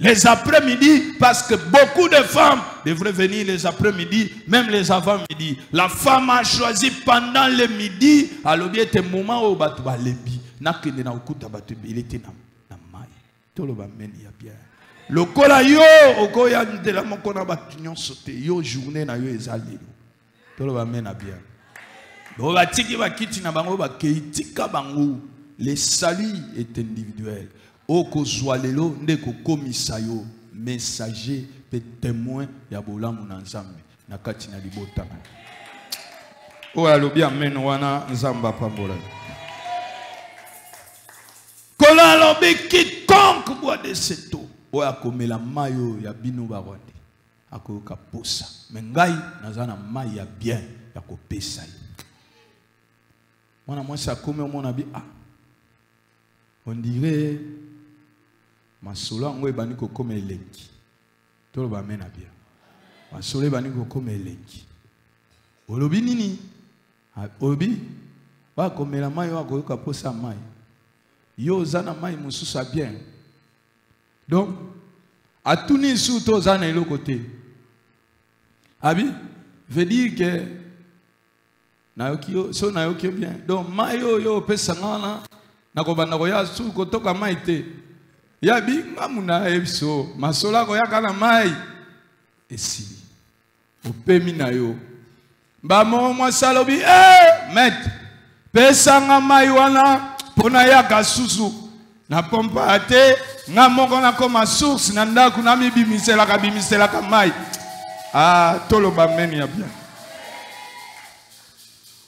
les après-midi parce que beaucoup de femmes devraient venir les après-midi, même les avant-midi. La femme a choisi pendant le midi, alors il était un moment où batu balebi, nakende na ukuta batu il était na mai. Tolo ba meni ya bien. Lokola yo okoya ndela moko na batu nyonso te yo journée na yo ezali. Tolo ba mena bien. Bo batiki bakiti na bango ba keitika bango. Le salut est individuel. Oko zwalelo ndeko komisa yo messager pe témoin ya bolamu na nzambe na kati na libota. O alobi amen wana nzamba pambola. Kola lobi quiconque boit de cette eau o akomela mayo ya bino barwande akoyoka posa mengai nazana mai ya bien ya kopesa yo. Mwana mwasi akome mona bi on dirait masolo yango ebani kokoma elengi. Toloba mena bien. Masolo ebani kokoma elengi. Olobi nini? Olobi bakomela mai wakoyoka posa mai. Yo zana mai mususa bien. Donc à Tunis to zana eloko te. Abi veut dire que nayoki so nayoki bien. Donc mai yo pesa ngana nakobanda koya su kotoka mai te. Yabi ngamuna ebso masola ko yakana mai esili opemi na yo ba mo mwasalobi maître pesa nga mai wana pona yaka susu na pompa ate nga moko na koma source na ndaku na bimisela ka mai tolo ba meni ya bien.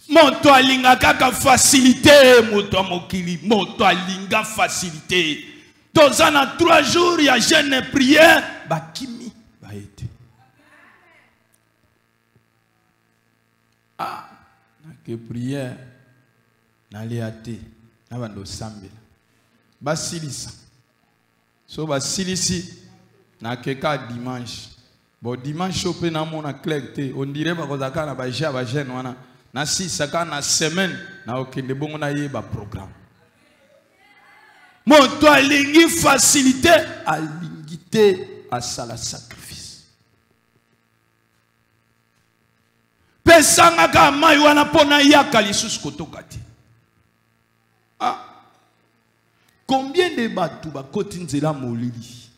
Moto alinga kaka facilité moto mokili moto alinga facilité. Dans un 3 jours, il y a jeûne prière. Bakimi va être. Que prière. N'aliate. N'abando sambe. Basilisa. So basilisi. Na keka dimanche. Bon dimanche au na mona clarté. On dirait ba kozaka na ba jeûne wana. Na si saka na semaine na okende bongo na ye ba programme. Mon toi lingi facilité à l'ingité à ça la sacrifice. Pesanga ka mai wana pona yaka lisusu kotokati. Combien de batu ba koti nzela molili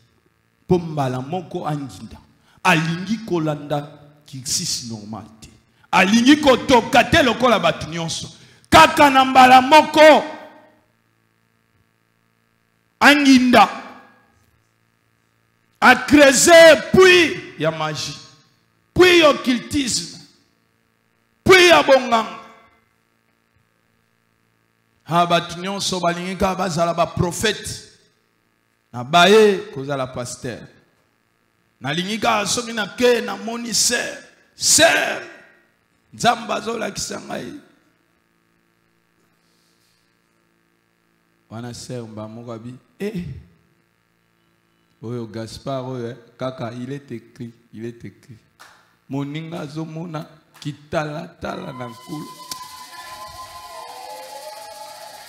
Pombala moko anginda. Alingi kolanda kiksis normal te. Alingi kotoka te lokola batu nyonso. Kaka na mbala moko anginda. A creuser puis ya magie. Puis occultisme. Puis ya bonganga. Ha batu nyonso balingi ka bazala ba prophète. Na baye kozala pasteur. Na lingika soki na ke na moni ser nzamba zola kisangai. Wana ser mba mokabi oyo Gaspard oyo kaka il est écrit moninga zomona kitala tala na nkulu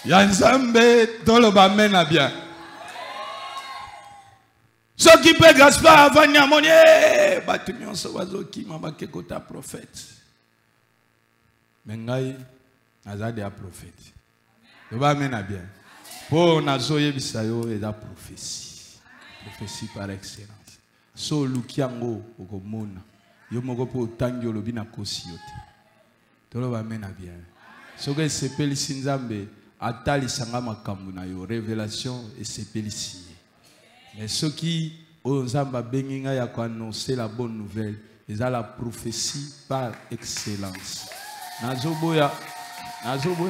ya nzambe toloba mena bien. Ce qui peut Gaspard avani amoni batu nyonso bazokima bakekota prophète. Mengai azade a prophète. Toba mena bien. Po nazoye bisayo eza prophétie. Prophétie par excellence. So lukiango okomona. Yo moko po tangi olobi na kosi yote. Toloba mena bien. Soke sepeli sinzambe atali sanga makambu na yo révélation et sepeli si. Mais ceux qui ont annoncé la bonne nouvelle, ils ont la prophétie par excellence. Nazoboya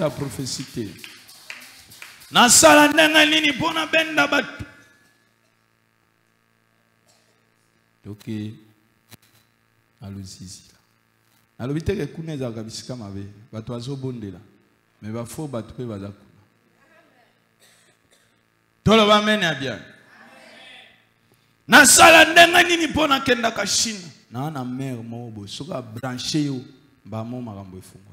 prophétie. Nasala ndenga nini pona benda batu. Donc, allons-y. Alobite ke kuneza kabisika mabe, batu azobondela. Mais ba fo batu pe bazakuna. Tolo ba mena bien. Na sala ndenga nini pona kenda ka Chine na mère mobo soka branché yo ba mo makambo efungo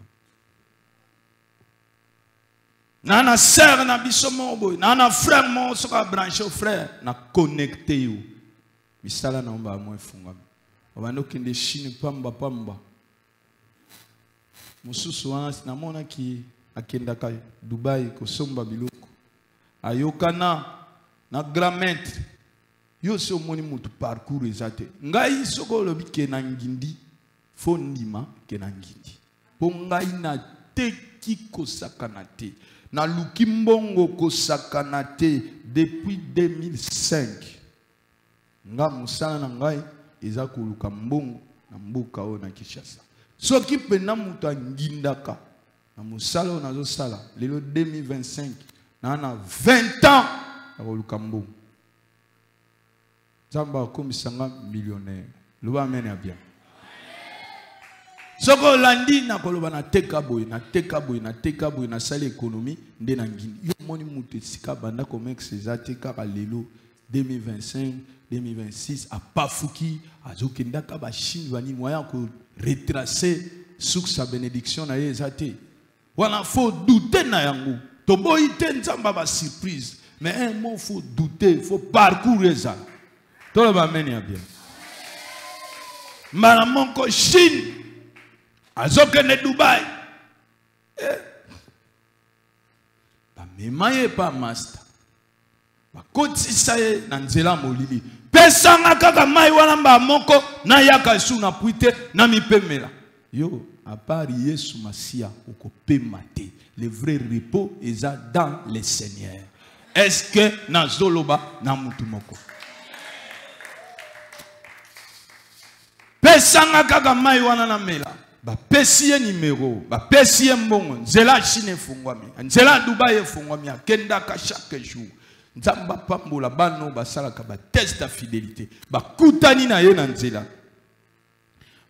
na sœur na biso mobo na frère mo soka branché au frère na connecté yo misala na mba mo efungo obando kende Chine pamba mususu wana na mona ki akenda ka Dubai ko somba biloko ayokana na grand maître. Yo so moni mutu parcours ezate. Ngai soko lobi ke na ngindi fo ndima ke na ngindi. Po ngai na teki kosakana te. Na luki mbongo kosakana te depuis 2005. Nga musala na ngai eza koluka mbongo na mboka o na Kinshasa. Soki pena mutu angindaka na musala o nazo sala lelo 2025 na 20 ans akoluka mbongo. Zamba comme sanga millionnaire. Loba mena bien. Soko landi na koloba na teka boy na sale économie nde na ngini. Yo moni mutu sika banda comme exezate kaka lelo 2025, 2026 a pafuki azokenda ka ba Chine bani moyen ko retracer sous sa bénédiction na ezate. Wana faut douter na yango. To boy te nzamba ba surprise. Mais un mot faut douter, faut parcourir ça. Tout le monde est bien. Madame ko Chine, azokene Dubai. Ba memaye pa master. Ba kotisa ye na nzela molili. Pesanga kaka mai wana mba moko na yaka su na puite na mipemela. Yo, à part Yesu Masia okopema te. Le vrai repos est dans le Seigneur. Est-ce que na zoloba na mutu moko? Pesanga kaka mai wana na mela. Ba pesiye numéro, ba pesiye mbongo. Nzela Chine fungwami, nzela Dubai fungwami, akenda ka chaque jour. Nzamba pambola bano basala ka ba test de fidélité. Ba kutani na ye na nzela.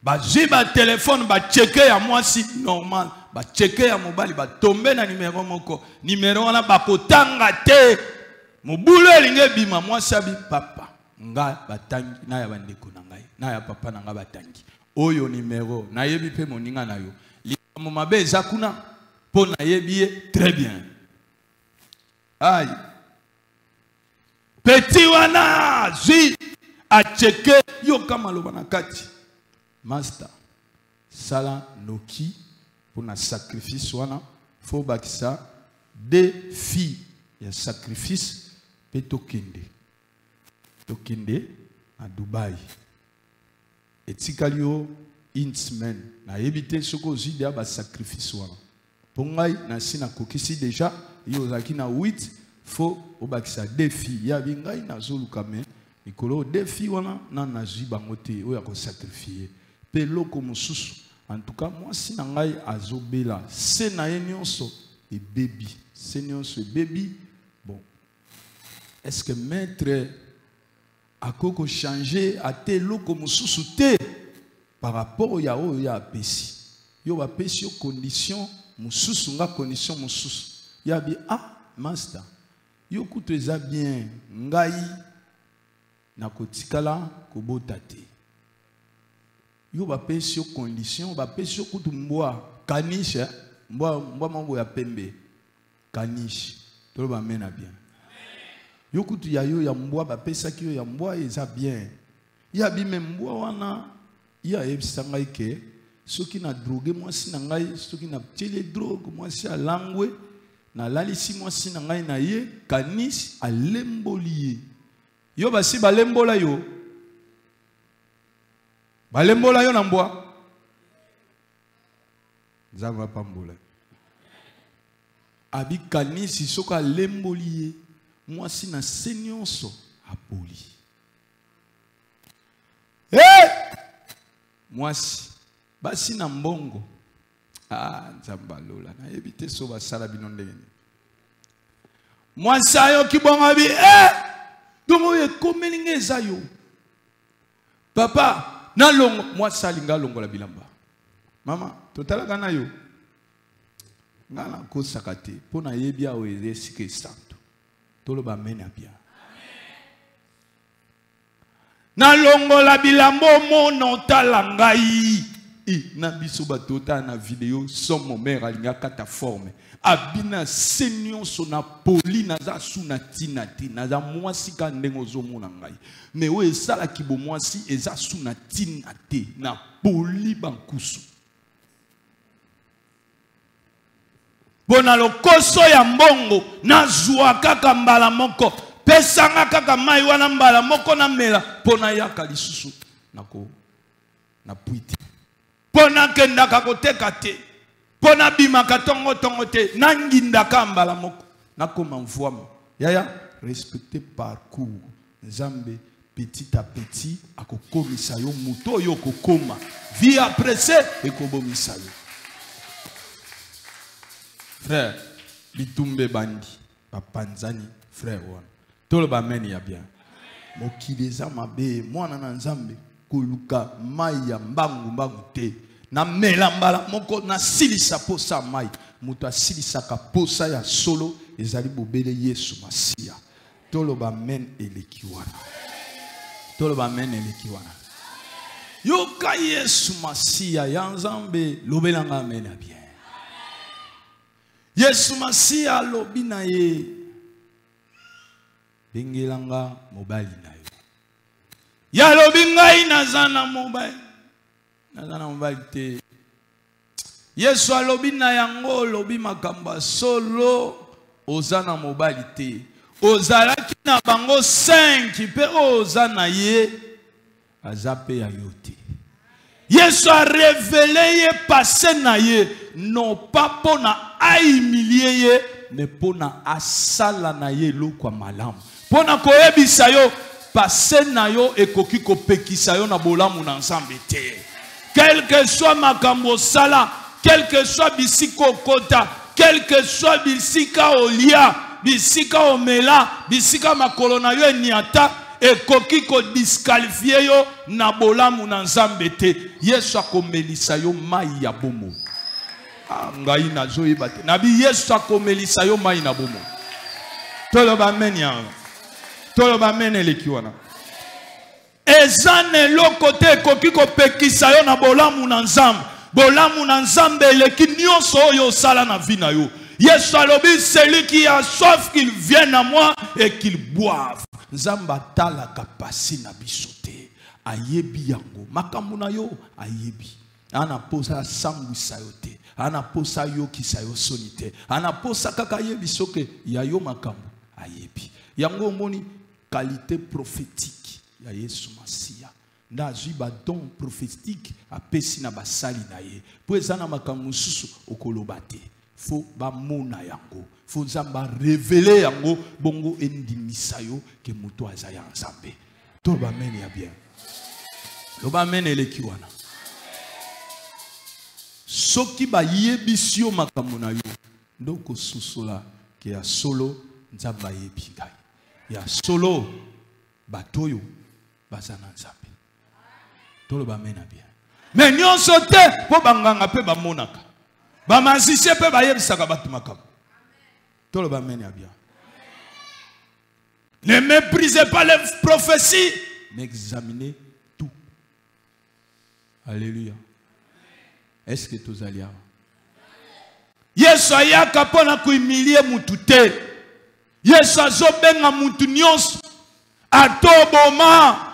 Ba jiba téléphone ba checker ya mwasi normal, ba checker ya mobali ba tomber na numéro moko. Numéro wana ba kotanga te. Mobulu elinge bima mwasi abi papa. Nga batangi na ya bandeko na ngai na ya papa na nga batangi oyo numéro na yebi pe moninga na yo likambo mabe eza kuna po na yebi très bien. Aïe petit wana zi a cheke yo kama loba na kati master sala noki pour na sacrifice wana faut bakisa des filles ya sacrifice pe tokende. Tokinde à Dubaï. Et tikalio une semaine. Na évité ce que j'ai dit à sacrifice wana. Pour moi, na sina kokisi déjà, yozaki na 8 faut obakisa défi. Ya bingai na zoluka me. Mikolo défi wana na naji bangote oya ko sacrifier. Pe loko mususu. En tout cas, moi si na ngai azobela, c'est na yenyonso et baby. C'est nyonso baby. Bon. Est-ce que maître a koko changer a te loko mususu te par rapport au yao ya pesi yo ba pesi yo condition mususu nga condition mususu ya bi ah master yo kutu eza bien ngai na kotikala kobota te yo ba pesi yo condition ba pesi yo kutu mbwa kanish mbwa mambo ya pembe kanish to ba mena bien yo kutu ya yo ya mbwa ba pesa ki yo ya mbwa eza bien ya bi mbwa wana ya ebisanga ike soki na drogue moi si na ngai soki na tele drogue moi si alangwe na lalisi moi si na ngai na ye kanis alemboli yo basi balembola yo na mbwa nzanga pambola abi kanis soka alemboli moi si na senyonso apoli moi si basi na mbongo nzamba lola na ebite so basala bino ndenge moi sayo kibonga bi dongo ye komelinga ezayo papa na longo moi salinga longo la bilamba mama totalaka na yo ngana ko sakate pona yebia o esike santo toloba mena bien na longo la bilambo mono talangai na biso batota na vidéo son mon mère alinga kata forme abina senyon sona poli naza suna tinati naza mwasi ka ndengo zo mona ngai mais o esala kibo mwasi eza suna tinati na poli bankusu bona lokoso ya mbongo na zwa kaka mbala moko pesanga kaka mai wana mbala moko na mela pona yaka lisusu nako na puiti pona kendaka koteka te pona bimaka tongo te nangindaka mbala moko nakoma mvwama yaya respecter parcours nzambe petit à petit akokomisa yo muto yo kokoma vie après ça ekobomisa yo frère bitumbe bandi bapanzani frère wana tolo ba meni ya bien mokileza mabe mwana na nzambe koluka mai ya mbangu te na mela mbala moko na silisa posa mai muto asilisa ka posa ya solo ezali bobele Yesu Masia tolo ba men elekiwana tolo ba men elekiwana yoka Yesu Masia ya nzambe lobelanga men ya bien Yesu Masia lobi na ye bengelanga mobali na yo ya lobi ngai nazana mobali te Yesu alobi na yango lobi makamba solo ozana mobali te ozalaki na bango 5 pe ozana ye azape ya yo te Yesu a révélé ye passé na ye non pas pour na humilier ye mais pour na asala na ye lokwa malamu pour na koyebisa yo passé na yo ekoki kopekisa yo na bolamu na nzambe te quel que soit makambo sala quel que soit bisiko kota quel que soit bisika olia bisika omela bisika makolo na yo eniata ekoki ko disqualifier yo na bolamu na nzambe te Yesu akomelisa yo mai ya bomo ngai nazoyeba te nabi Yesu akomelisa yo mai na bomo toloba menya toloba menele kiwana ezane lokote ekoki kopekisa yo na bolamu na nzambe eleki nyonso oyo sala na vie na yo Yesu alobi celui qui a soif qu'il vienne à moi et qu'il boive nzamba tala kapasi na bisote ayebi yango makambo na yo ayebi ana posa sambwisa yo te ana posa yo kisa yo soni te ana posa kaka yebi soke ya yo makambo ayebi yango moni qualité prophétique ya Yesu Masiya. Ndazui ba don prophétique apesi na basali na ye. Po ezana makambo mususu okoloba te. Faut ba mona yango. Faut nzamba révéler yango bongo endimisa yo ke muto azaya nzambe. To ba meni ya bien. Lo ba meni eleki wana. Soki ba yebisio makambo na yo. Ndoko susola ke ya solo nzamba yebi ngai. Ya solo batoyo bazana nzambe. Tolo ba mena bien. Mais nyonso te po banganga pe ba monaka. Ba mazise pe ba yebisaka batu makambo. Tolo ba mena bien. Ne méprisez pas les prophéties, mais examinez tout. Alléluia. Est-ce que tous allez avoir? Yesu ayaka pona kuimilie mutu te. Yesu azobenga mutu nyonso. Ato boma.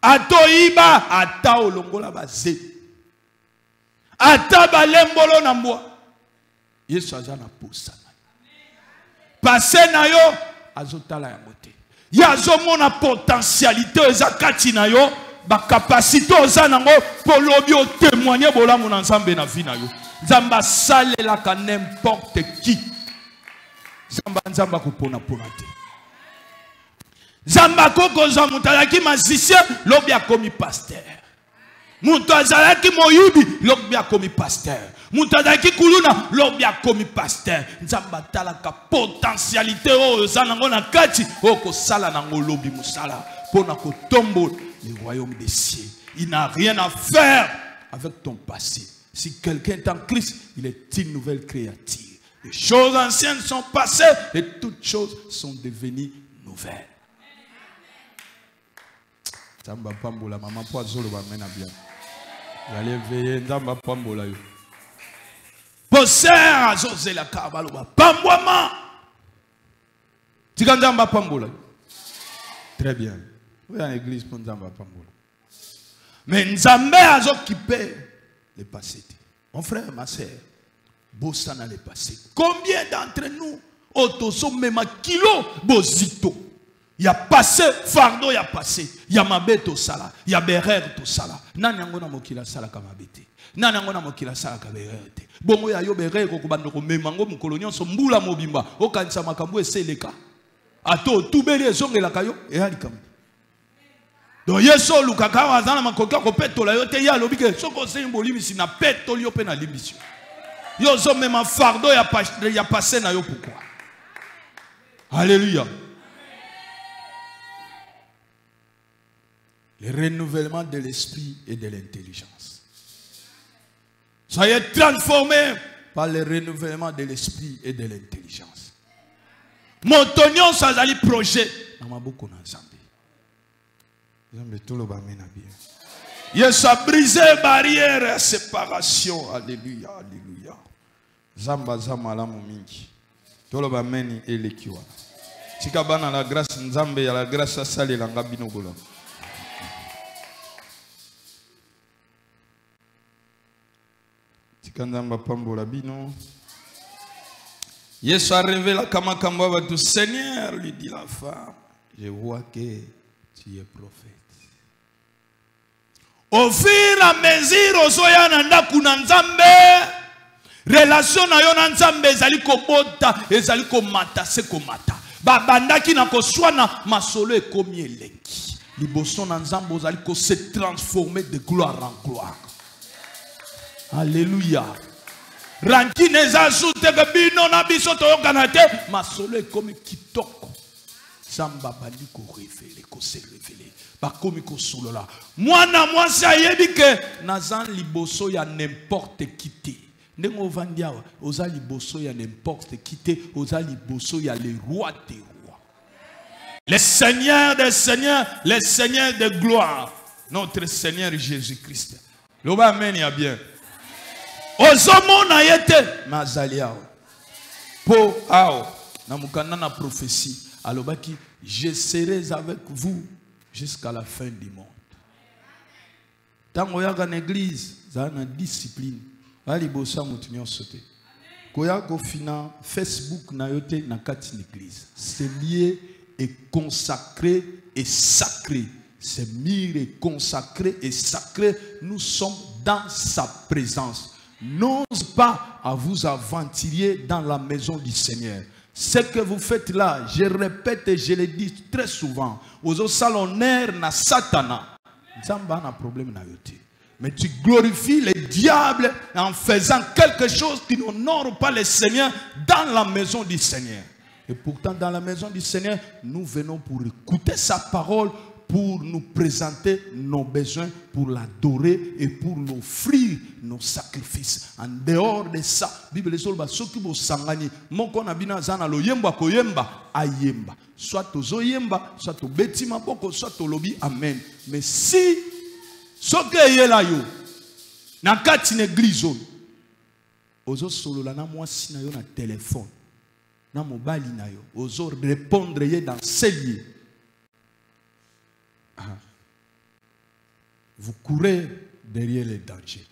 Ato iba, ata olongola baze. Ata balembolo na mbwa. Yesu aza na posa. Pase na yo, azotala yango te. Yazo mona potentialité eza kati na yo, ba capacité oza nango pour lobi o témoigner bolamu na nzambe na vie na yo. Nzamba salela ka n'importe qui. Nzamba kupona pona te. Zamba koko za mutalaki mazisien lobi akomi pasteur. Mutazalaki moyibi lobi akomi pasteur. Mutazalaki kuluna lobi akomi pasteur. Nzamba talaka potentialité o zanango na kati oko sala nango lobi musala pona ko tombo le royaume des cieux. Il n'a rien à faire avec ton passé. Si quelqu'un est en Christ, il est une nouvelle créature. Les choses anciennes sont passées et toutes choses sont devenues nouvelles. Zamba pambola maman po azolo ba mena bien. Yale veiller nzamba pambola yo. Poser azozela kabalo ba pambwama. Tika nzamba pambola. Très bien. Vous êtes en église pour nzamba pambola. Mais nzambe azokipe le passé. Mon frère, ma sœur, bossa na le passé. Combien d'entre nous otoso mema kilo bozito? Il y a passé, fardeau, il y a passé. Il y a mabeto sala, il y a berer to sala. Nani angona mokila sala kamabete. Nani angona mokila sala kaberete. Bongo ya yo berer ko kubando ko memango mukolonyo so mbula mobimba. O kanisa makambo eseleka. Ato tubeli ezongela kayo e alikam. Donc yeso lukaka wazana makoka ko petola yo te ya lobike soko sembo limisi na petoli yo pe na limission. Yo zo mema fardeau ya passé na yo pourquoi? Alléluia. Le renouvellement de l'esprit et de l'intelligence. Soyez transformés par le renouvellement de l'esprit et de l'intelligence. Montonnion sans aller projet. Yesu a brisé barrière et séparation. Alléluia, alléluia. Zamba zama la momingi. Toloba meni elekiwa. Tikabana la grâce nzambe ya la grâce sale la ngabino gola. Tikandamba pambola bino. Yesu a révélé kama kamba tu Seigneur lui dit la femme, je vois que tu es prophète. Au fur et à mesure ozoya nanda kuna nzambe relation na yo na nzambe ezali kobota ezali komata se komata babandaki na koswana masolo ekomi elengi liboso na nzambe ozali ko se transformer de gloire en gloire. Alléluia. Rankine ezazu teke bino na biso toyokana te masolo ekomi kitoko. Zamba bandi ko révéler ko se révéler bakomi ko solola mwana mwasi ayebi ke nazan liboso ya n'importe qui te ndengo vandia oza liboso ya n'importe qui te oza liboso ya le roi des rois, le seigneur des seigneurs, le seigneur de gloire, notre Seigneur Jésus-Christ. Loba amen ya bien. Ozomona yete mazalia po ao na mukana na prophétie alobaki je serai avec vous jusqu'à la fin du monde. Tango yaga na église za na discipline ali bosa mutunyo sote koya ko fina Facebook na yote na kati l'église c'est lié et consacré et sacré Ce mur est consacré et sacré. Nous sommes dans sa présence. N'ose pas à vous aventurier dans la maison du Seigneur. Ce que vous faites là, je répète et je le dis très souvent, aux salonnaires na satana, Nzamba n'a problème na yote. Mais tu glorifies le diable en faisant quelque chose qui n'honore pas le Seigneur dans la maison du Seigneur. Et pourtant, dans la maison du Seigneur, nous venons pour écouter sa parole, pour nous présenter nos besoins, pour l'adorer et pour nous offrir nos sacrifices. En dehors de ça, la Bible dit que ceux qui sont sangani, mon konabina zana lo yemba ko yemba ayemba. Soit to yemba, soit to betima boko, soit to lobi amen. Mais si ce que est là yo, na kati n'église ozo solo la na mwasi na yo na téléphone, na mobali na yo, ozo répondre ye dans ces lieux. Vous courez derrière les dangers.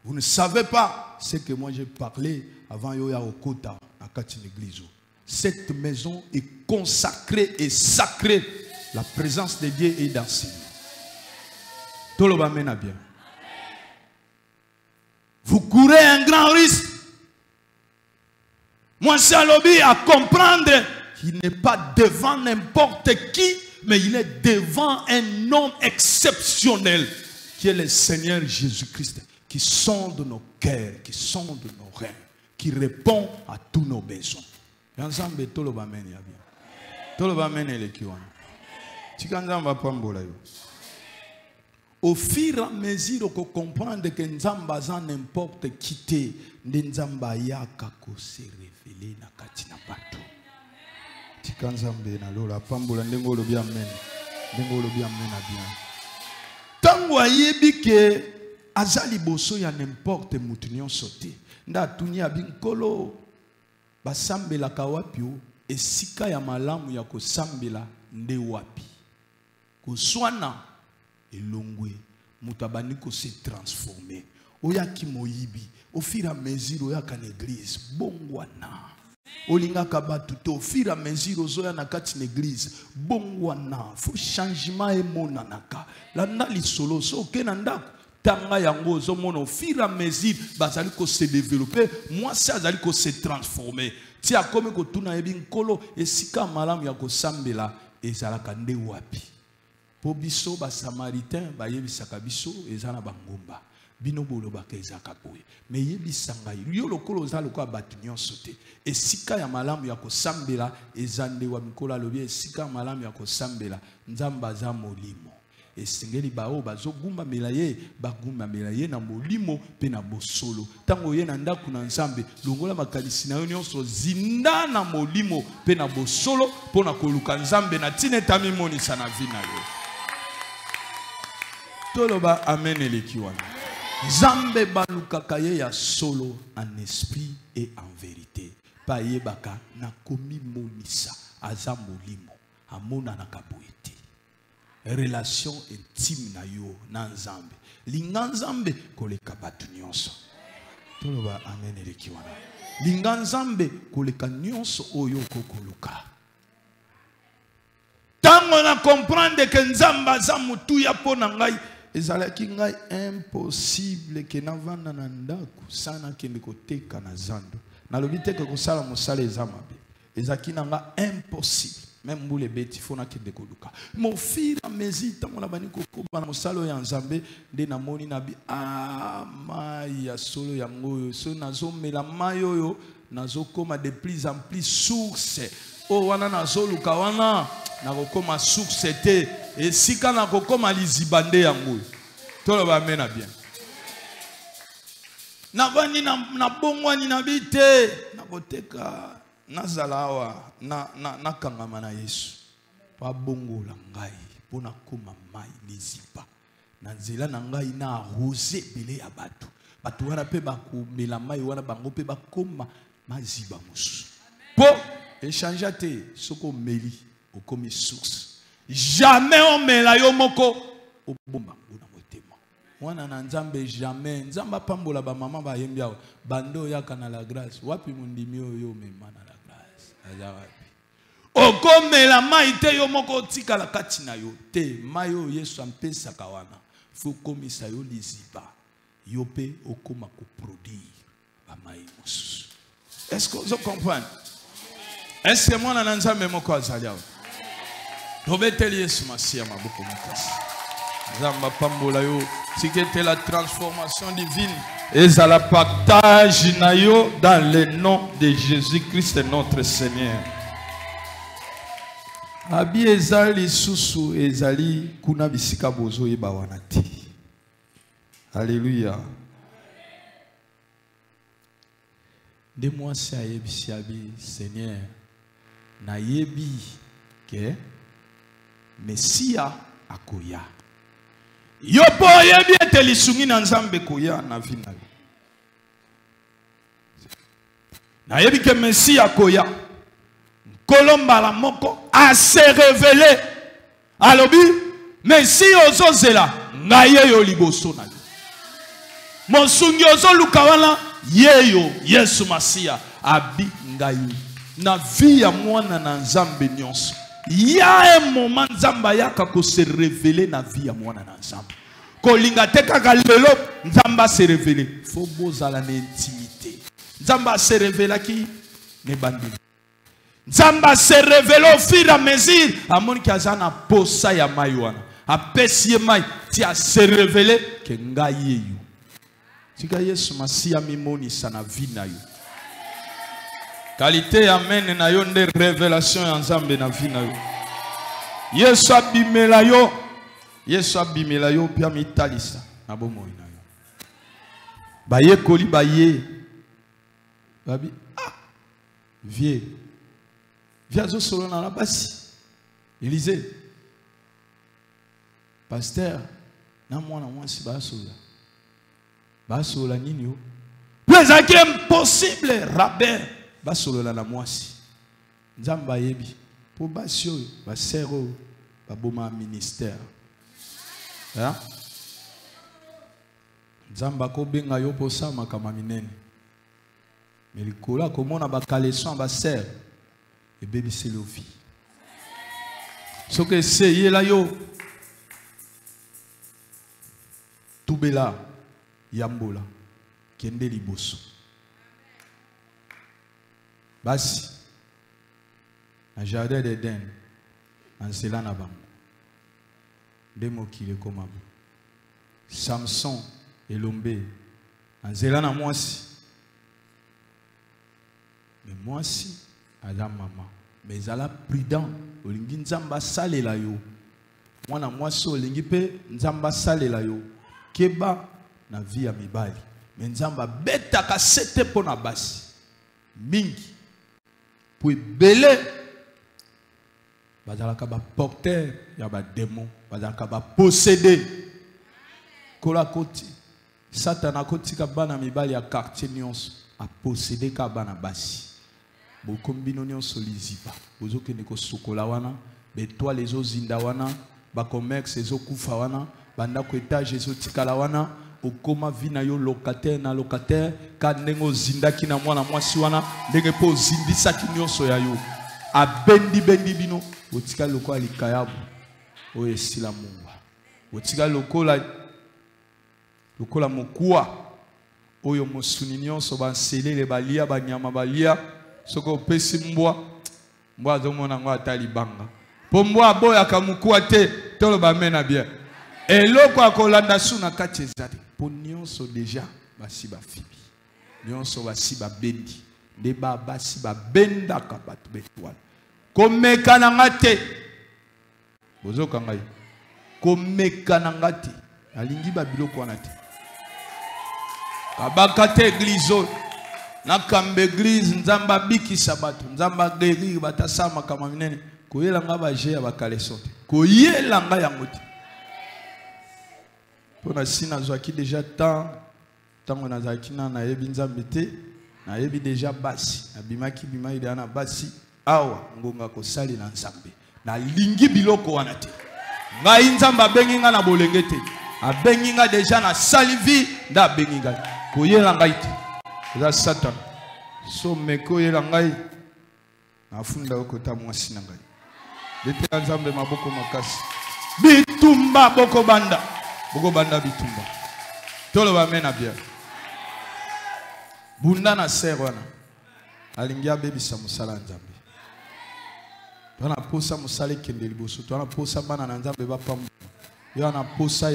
Vous ne savez pas ce que moi j'ai parlé avant Yoya Okota à Katin Église. Cette maison est consacrée et sacrée. La présence de Dieu est dans ce lieu. Tout le monde mène bien. Vous courez un grand risque. Moi, c'est lobby à comprendre qu'il n'est pas devant n'importe qui, mais il est devant un homme exceptionnel qui est le Seigneur Jésus-Christ, qui sonde nos cœurs, qui sonde nos reins, qui répond à tous nos besoins. Ensemble, tout le monde bien. Tout le monde est kiwana. Tikanzamba pambola yo. Au fur et à mesure que comprendre que Nzamba za n'importe qui te, Nzamba yaka ko se révéler na katina bato. Tikanzambe na lola pambola ndengo lo bien amen. Ndengo lo bien amen a bien. Tango ayebi ke azali boso ya n'importe mutu nyonso te. Nda tuni abinkolo basambela kawapi o esika ya malamu ya kosambela nde wapi. Koswana elongwe mutabani ko se transformer. Oyaki moyibi au fur et à mesure oyaka na église bongwana. Olinga kabatu to au fur et à mesure ozoya na kati na église bongwana. Faut changement et monanaka. La ndali solo so kena ndako tanga yango zo mono au fur et à mesure bazali ko se développer, moi ça azali ko se transformer. Ti akome ko tuna yebi nkolo esika malamu ya ko sambela ezalaka nde wapi. Po biso ba samaritain ba yebisaka biso ezana bangomba bino bolo bakezaka boye me yebisanga yo lokolo za lokwa batu nyonso te esika ya malamu ya kosambela ezande wa mikolo alobi esika malamu ya kosambela nzamba za molimo esengeli bao bazogumba melaye bagumba melaye na molimo pe na bosolo tango ye na ndaku na nzambe longola makalisi na yo nyonso zinda na molimo pe na bosolo pona koluka nzambe na tine tami monisa na vi na yo. Toloba amen elekiwana. Zambe balukaka ye ya solo en esprit et en vérité. Pa yebaka na komi monisa aza molimo amona na kaboete. Relation intime na yo na nzambe. Linga nzambe koleka batu nyonso. Toloba amen elekiwana. Linga nzambe koleka nyonso oyo kokoluka. Tango na comprendre que nzamba za mutu ya pona ngai ezalaki ngai impossible ke navanda na ndaku sana kende koteka na zando nalobi te ke kosala mosala eza mabe ezaki na nga impossible même mbule beti fona kende koluka mon fils à mesure tango na bani kokoba na mosala ya nzambe nde namoni na bi mai ya solo yango oyo so nazomela mai oyo nazokoma de plus en plus source o wana nazoluka wana nakokoma source te esika nakokoma lizibande yango toloba amen na bien navandi na bongwani na bite nakoteka nazala awa nakangama na Yesu pa bongola ngai pona koma mai liziba na nzela na ngai na arrose bele ya bato wana pe bakomela mai wana bango pe bakoma maziba mosu po échanger te soko meli okomi source jamais on mela yo moko obomba na motema mwana na nzambe jamais nzamba pambola ba mama ba yembi awo bando yaka na la grâce wapi mundimi yo mema na la grâce aza wapi okomela mai te yo moko tika la kati na yo te mayo Yesu ampesa kawana faut komisa yo liziba yo pe okoma ko produire ba mai mosusu. Est-ce que vous comprenez? Est-ce que moi na nzambe moko azalia tobeteli Yesu Masiya maboko makasi nzamba pambola yo tikete la transformation divine et à la partage na yo dans le nom de Jésus-Christ notre Seigneur. Abi ezali susu ezali kuna bisika bozo yeba wanati. Alléluia. De moi c'est ayebi abi Seigneur na yebi ke Messia akoya. Yo po yebi ete lisungi na nzambe koya na vie na yo. Na yebi ke Messia akoya. Kolomba la moko a se révélé. Alobi, mais si ozo zela, ngaye yo liboso na yo. Monsungi ozo lukawana, yeyo, Yesu Masiya, abi ngaye. Na vie ya mwana na nzambe nyonso. Ya un moment nzamba yaka ko se révéler na vie ya mwana na nzamba. Kolinga teka kalelo, nzamba se révéler. Faut bozala na intimité. Nzamba se révéler ki ne bandi. Nzamba se révèle au fur et à mesure. Amon ki azana posa ya maywana. Apesi mai ti a se révélé ke ngaye yo. Tika Yesu Masiya mimoni sana vie na yo. Qualité amen na yo nde révélation ya nzambe na vie na yo. Yesu abimela yo. Yesu abimela yo pia mitalisa na bomoi na yo. Baye koli baye. Babi vie. Viens solo na la basi. Élisée. Pasteur, na mwana mwasi ba sola. Ba sola nini yo? Plus impossible rabbin ba sola na mwasi. Nzamba yebi. Po basio ba sero ba boma ministère. Hein? Nzamba ko benga yo po sama kama minene. Mais likola komona ba kaleson ba ser. Et bébé c'est le vie. Ce que c'est là yo. Toubela yambola kende liboso. Basi. Un jardin d'Éden. En cela na bango. Des mots qui le comme Samson et Lombe. En cela na mwasi. Mais mwasi Adam maman, mais elle a prudent. Olingi nzamba sale la yo. Mwana mwaso olingi pe nzamba sale la yo. Keba na vie ya mibali. Mais nzamba beta ka sete pona basi. Mingi. Pour belé. Bazalaka ba porteur ya ba démon. Bazalaka ba possédé. Kola koti. Satana koti ka bana mibali ya quartier nyonso. A possédé ka bana basi. Bokombino nyonso liziba bozoke neko sokola wana betwa lezo zinda wana ba commerce ezo kufa wana banda ko étage ezo tikala wana okoma vina yo locataire na locataire ka ndengo zinda kina mwana mwasi wana ndenge po zindisa kinyonso ya yo abendi bendi bino otika lokola likayabu oyo esila mungwa otika lokola mokua oyo mosuni nyonso banselele balia banyama balia soko pesi mbwa azomona ngo atali banga po mbwa boya kamukua te tolo bamena bien eloko akolanda suna kati ezate po nyonso deja basi bafibi nyonso basi babendi nde basi babendaka bato betwala komeka na nga te bozoka ngai komeka na nga te alingi babiloko wana te kabaka te église na kambe église nzamba bikisa bato nzamba guérir batasama kama minene koyela nga baje ya bakaleson te koyela nga yango te pona sina zwaki déjà tango nazalaki na yebi nzambe te na yebi déjà basi abimaki bima ide na basi awa ngonga kosali na nzambe na lingi biloko wana te ngai nzamba bengi nga na bolenge te abengi nga déjà na salivi nda bengi nga koyela ngai te. Za Satan. So meko yela ngai. afunda okota mwasi na ngai betela nzambe maboko makasi bitumba boko banda bitumba tolo ba mena bien bunda na ser wana alingia bebisa musala nzambe twana posa musala kende liboso twana posa bana na nzambe bapamba yo na posa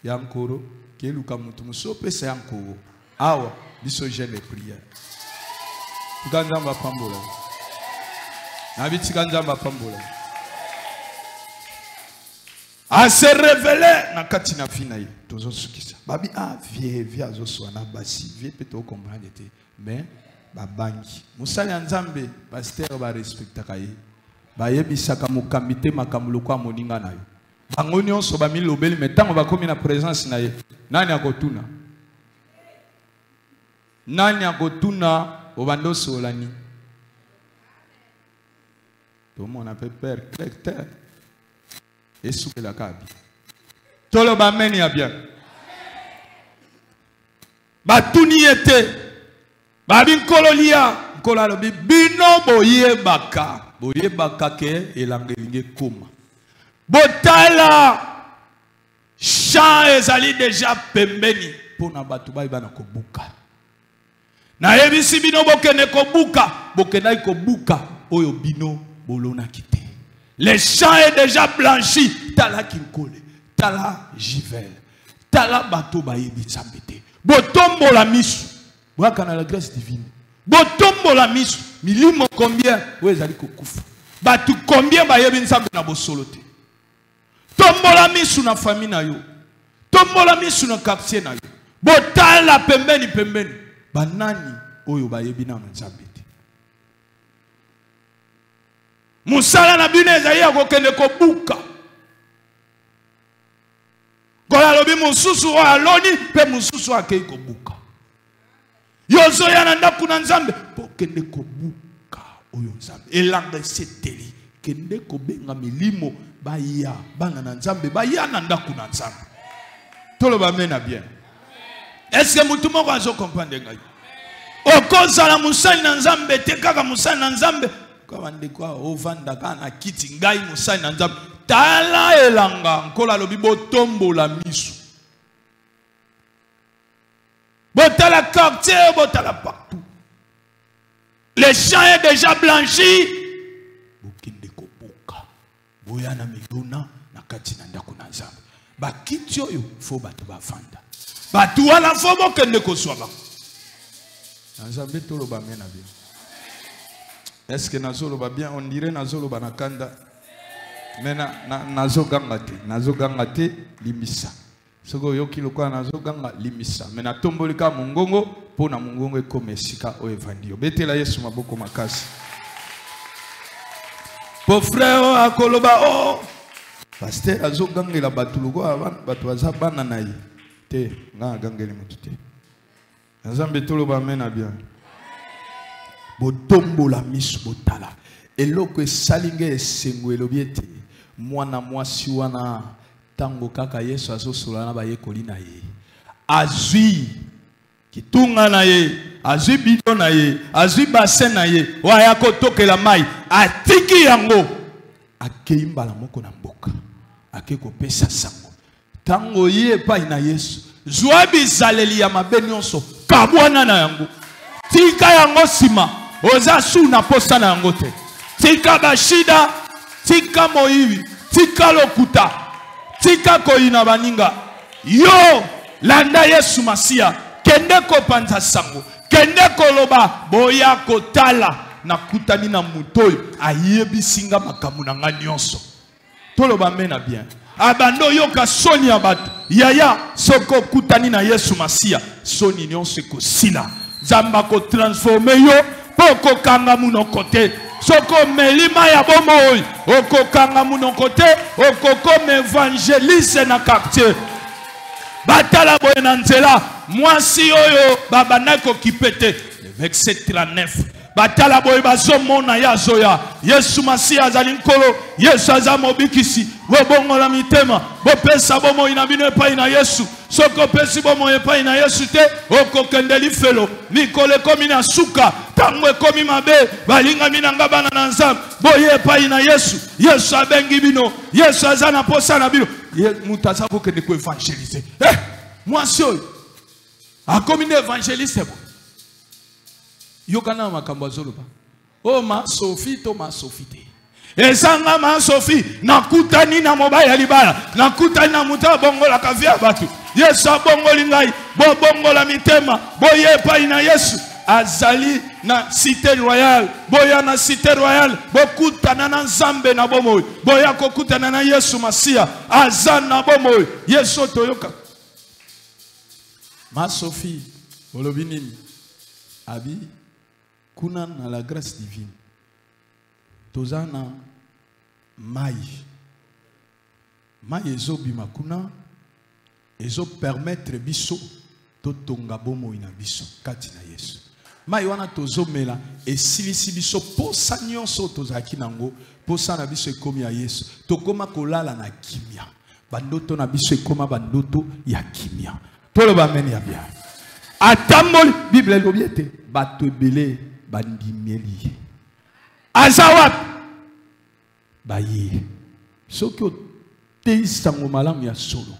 ya nkoro keluka mutu musope sa nkoro awa biso jeune de prière tukanzamba pambola na bitikanzamba pambola a se révéler na kati na fina ye tozo sukisa babi vie azo na basi vie peut to comprendre te mais babangi musali nzambe pasteur ba respecta kaye ba yebisaka mukamite makamulu kwa moninga nayo bango nyonso ba milobeli metango ba komi na présence na ye nani akotuna obando solani tout le monde a fait peur clair et sous la cabi tolo ba meni ya bien batuni ete babi nkololia nkola lobi bino boyebaka ke elangelinge koma botala champ ezali déjà pembeni pona batu baibana kobuka na yebisi bino bokene kobuka bokenai kobuka oyo bino bolona kite le champ est déjà blanchi tala kinkole tala jivel tala bato bayebi nzambe te botombola misu bwaka na la grâce divine botombola misu milimo combien oyo ezali kokufa batu combien bayebi nzambe na bosolo te tombola misu na famille na yo tombola misu na quartier na yo botala pembeni banani oyo bayebi na nzambe te musala na bino ezali ya kokende kobuka kola lobi mususu oyo aloni mpe mususu akei kobuka yozoya na ndako na nzambe mpo kende kobuka oyo nzambe elanga eseteli kende kobenga milimo baya bana na nzambe baya na ndako na nzambe toloba mena bien est-ce que mutu moko azo comprendre ngai okozala musali na nzambe te kaka musali na nzambe kwa ndeko ovanda kana kiti ngai musali na nzambe tala elanga nkola lobi botombola misu botala quartier botala partout le champ est déjà blanchi bokende kobuka boya na milona na kati na ndako na nzambe bakiti oyo fo bato bafanda batu wana fo bokende koswaba nzambe toloba mena bien est-ce que nazoloba bien on dirait nazoloba na kanda mais nazoganga te limisa soko yoki lokwa nazoganga limisa mais na tombolika mongongo po na mongongo ekoma esika o evandio betela Yesu maboko makasi po frère akoloba oh pasteur azogangela batu lokwa batu bazabana na ye te nga gangeli mutu te nzambe toloba mena bien botombola misu botala eloko esalinga esengo elobi ete mwana mwasi wana tango kaka Yesu azosola na bayekoli na ye azwi kitunga na ye azwi bido na ye azwi basen na ye waya kotokela mai atiki yango akei mbala moko na mboka ake kopesa sango tango ye epai na Yesu zwa bizaleli ya mabe nyonso kabwana na yango tika yango sima oza su na posa na yango te tika bashida tika moibi tika lokuta tika koina baninga yo landa Yesu Masia kende kopanza sango kende koloba boya kotala na kutani na mutoyo ayebi singa makamu na nga nyonso toloba mena bien abando yoka soni abatu yaya soko kutani na Yesu Masia soni nyonso ekosila zamba ko transformer yo poko kanga munoko te soko melima ya bomoi oko kanga munoko te oko comme évangéliste na quartier batala boye na nzela mwasi oyo babana ko kipete verset 39 batala boye bazomona ya zoya Yesu Masia azali nkolo Yesu azamo bikisi bobongola mitema bopesa bomo inabino epai na Yesu soko pesi bomo epai na Yesu te oko kendeli felo mikole komi na suka tango ekomi mabe balingami na nga bana na nzambe boye epai na Yesu. Yesu abengi bino, Yesu aza na posa na bino. Mutu aza kokende ko évangéliser. Mwasi oyo akomi na évangéliste bo. Yokana makambo azoloba. Oh ma Sophie to ma Sophie te. Ezanga ma Sophie nakutani na mobaya libala, nakutani na muta bongola kavia batu. Yesu abongoli ngai, bo bongola mitema, boye epai na Yesu. Azali na cité royale, boya na cité royale, bokutana na nzambe na bomoy, boya kokutana na Yesu Masia, azan na bomoy, Yesu toyoka. Ma Sophie, olobi nini? Abi kuna na la grâce divine. Tozana mai. Mai ezobima kuna ezo permettre biso to tonga bomoy na biso kati na Yesu. Mai wana tozomela esilisi biso posa nyonso tozaki nango posa na biso ekomi ya Yesu. Tokoma kolala na kimia. Bandoto na biso ekoma bandoto ya kimia. Toloba amen ya bien. Atamboli Bible lobiete bato ebele bandimeli. Azawat baye. Soki o teisango malamu ya solo.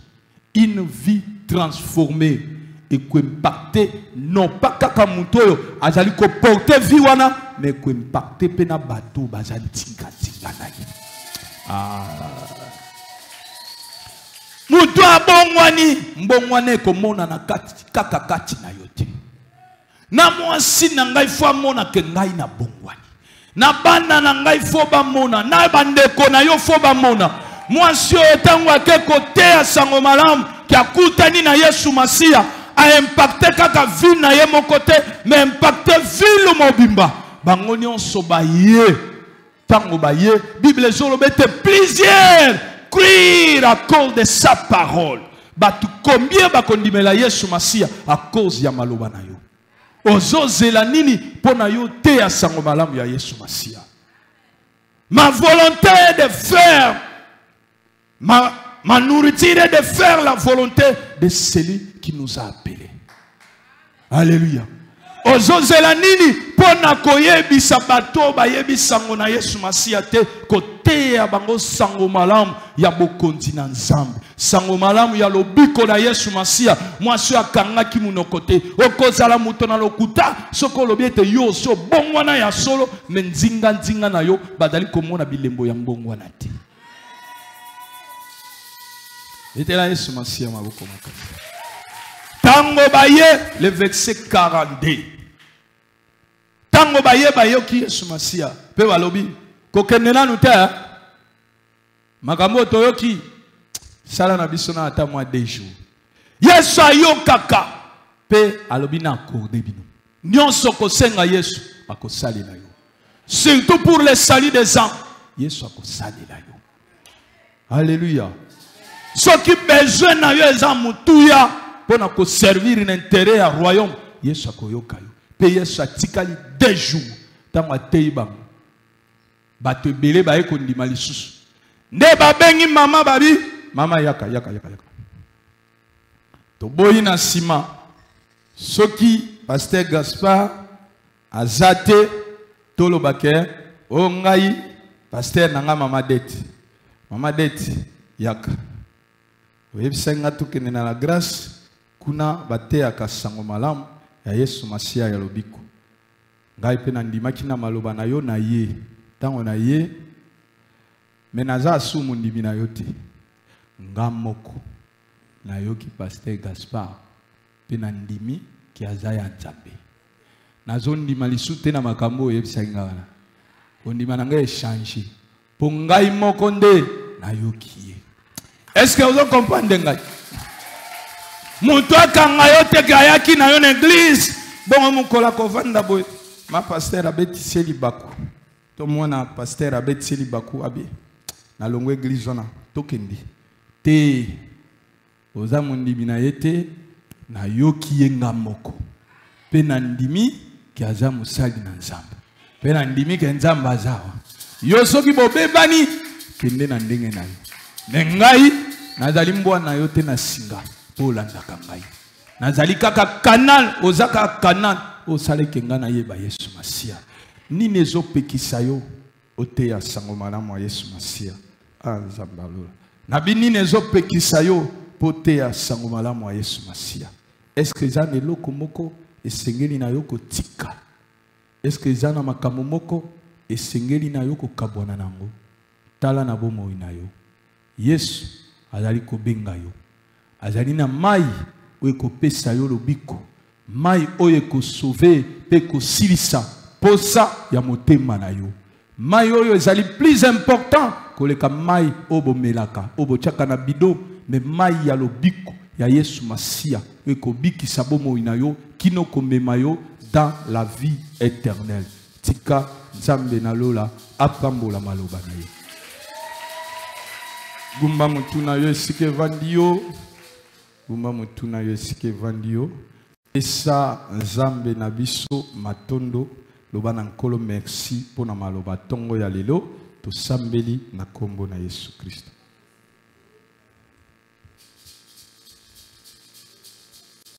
Une vie transformée et qui impacte non pas kaka mutoyo azali ko porter vie wana mais qui impacte pena bato bazali tinga na ye. Muto abongwani mbongwane ko mona na kati kaka kati na yote. Na mwasi na ngai fo mona ke ngai na bongwani. Na bana na ngai fo ba mona, na bandeko na yo fo ba mona. Mwasi otango ake kote ya sango malamu ki akutani na Yesu Masia a impacté kaka vie na ye mon côté mais impacté vie mobimba bango nyonso baye tango baye Bible zolobete plusieurs crier à cause de sa parole batu combien bakondimela Yesu Masia à cause ya maloba na yo ozozela nini pona yo te ya sango malamu ya Yesu Masia. Ma volonté est de faire ma nourriture est de faire la volonté de celui qui nous a appelés. Alléluia. Ozozela nini pona koyebisa bato bayebisa ngo na Yesu Masia te kote ya bango sango malamu ya bokonzi na nzambe sango malamu ya lobiko na Yesu Masia mwasi akangaki munoko te okozala muto na lokuta soko lobiete yo so bongwana ya solo menzinga nzinga na yo badali komona bilembo ya mbongwana te. Etela Yesu Masia maboko makasi. Tango baye le verset 42. Tango baye bayoki Yesu Masia pe balobi kokende nanu te makambo toyoki sala na biso na ata mwa 2 jours. Yesu ayokaka pe alobi na accordé bino. Nyonso kosenga Yesu akosali na yo. Surtout pour le salut des âmes. Yesu akosali na yo. Alléluia. Ce qui besoin na yo eza mutuya pona ko servir l'intérêt à royaume Yesu akoyoka yo pe Yesu atikali 2 jours tango atei bango bato ebele baye kondima lisusu nde babengi mama babi mama yaka toboyi na sima soki pasteur Gaspard azate tolobake o ngai pasteur nanga mama dete yaka oyebisanga tukene na la grâce kuna bate akasango malamu ya Yesu Masia ya lobiko ngai pe na ndimaki na maloba na yo na ye tango na ye menaza asumu ndimi na yo te nga moko na yoki pasteur Gaspard pe na ndimi ki aza ya Nzambe nazo ndima lisu te na makambo oyebisanga wana ondima na ngai échange po ngai moko nde na yoki ye. Est-ce que vous comprenez? Muto akanga yo te gayaki na yo na église bon mukola kovanda boy ma pasteur abeti seli baku to mwana pasteur abeti seli baku abi na longo église wana tokendi te oza mondimi na yete na yoki yenga moko pe na ndimi ki aza musali na Nzambe pe na ndimi ke Nzambe azawa yo soki bobebani kende na ndenge na yo nengai nazali mbwana yote na singa polanda kangai nazali kaka canal ozaka canal osale kenga na yeba Yesu Masia. Ni nezo pekisa yo ote ya sango malamu ya Yesu Masia. Nzambalola. Nabini nezo pekisa yo pote ya sango malamu ya Yesu Masia. Est-ce que za neloko moko esengeli na yo kotika? Est-ce que za na makambo moko esengeli na yo kokabwana nango? Tala na bomoi na yo. Yesu azali kobenga yo. Azali na mai oyo kopesa yo lobiko. Mai oyo kosauve pe kosilisa posa ya motema na yo. Mai oyo ezali plus important koleka mai obo melaka, obo chaka na bido, mais mai ya lobiko ya Yesu Masia oyo kobikisa bomoi na yo kino komema yo dans la vie éternelle. Tika Nzambe na lola apambola maloba na yo. Gumba mutuna yo esike vandio. Gumba mutuna yo esike vandio. Esa Nzambe na biso matondo. Loba na nkolo merci pona maloba tongo ya lelo. To sambeli na kombo na Yesu Kristo.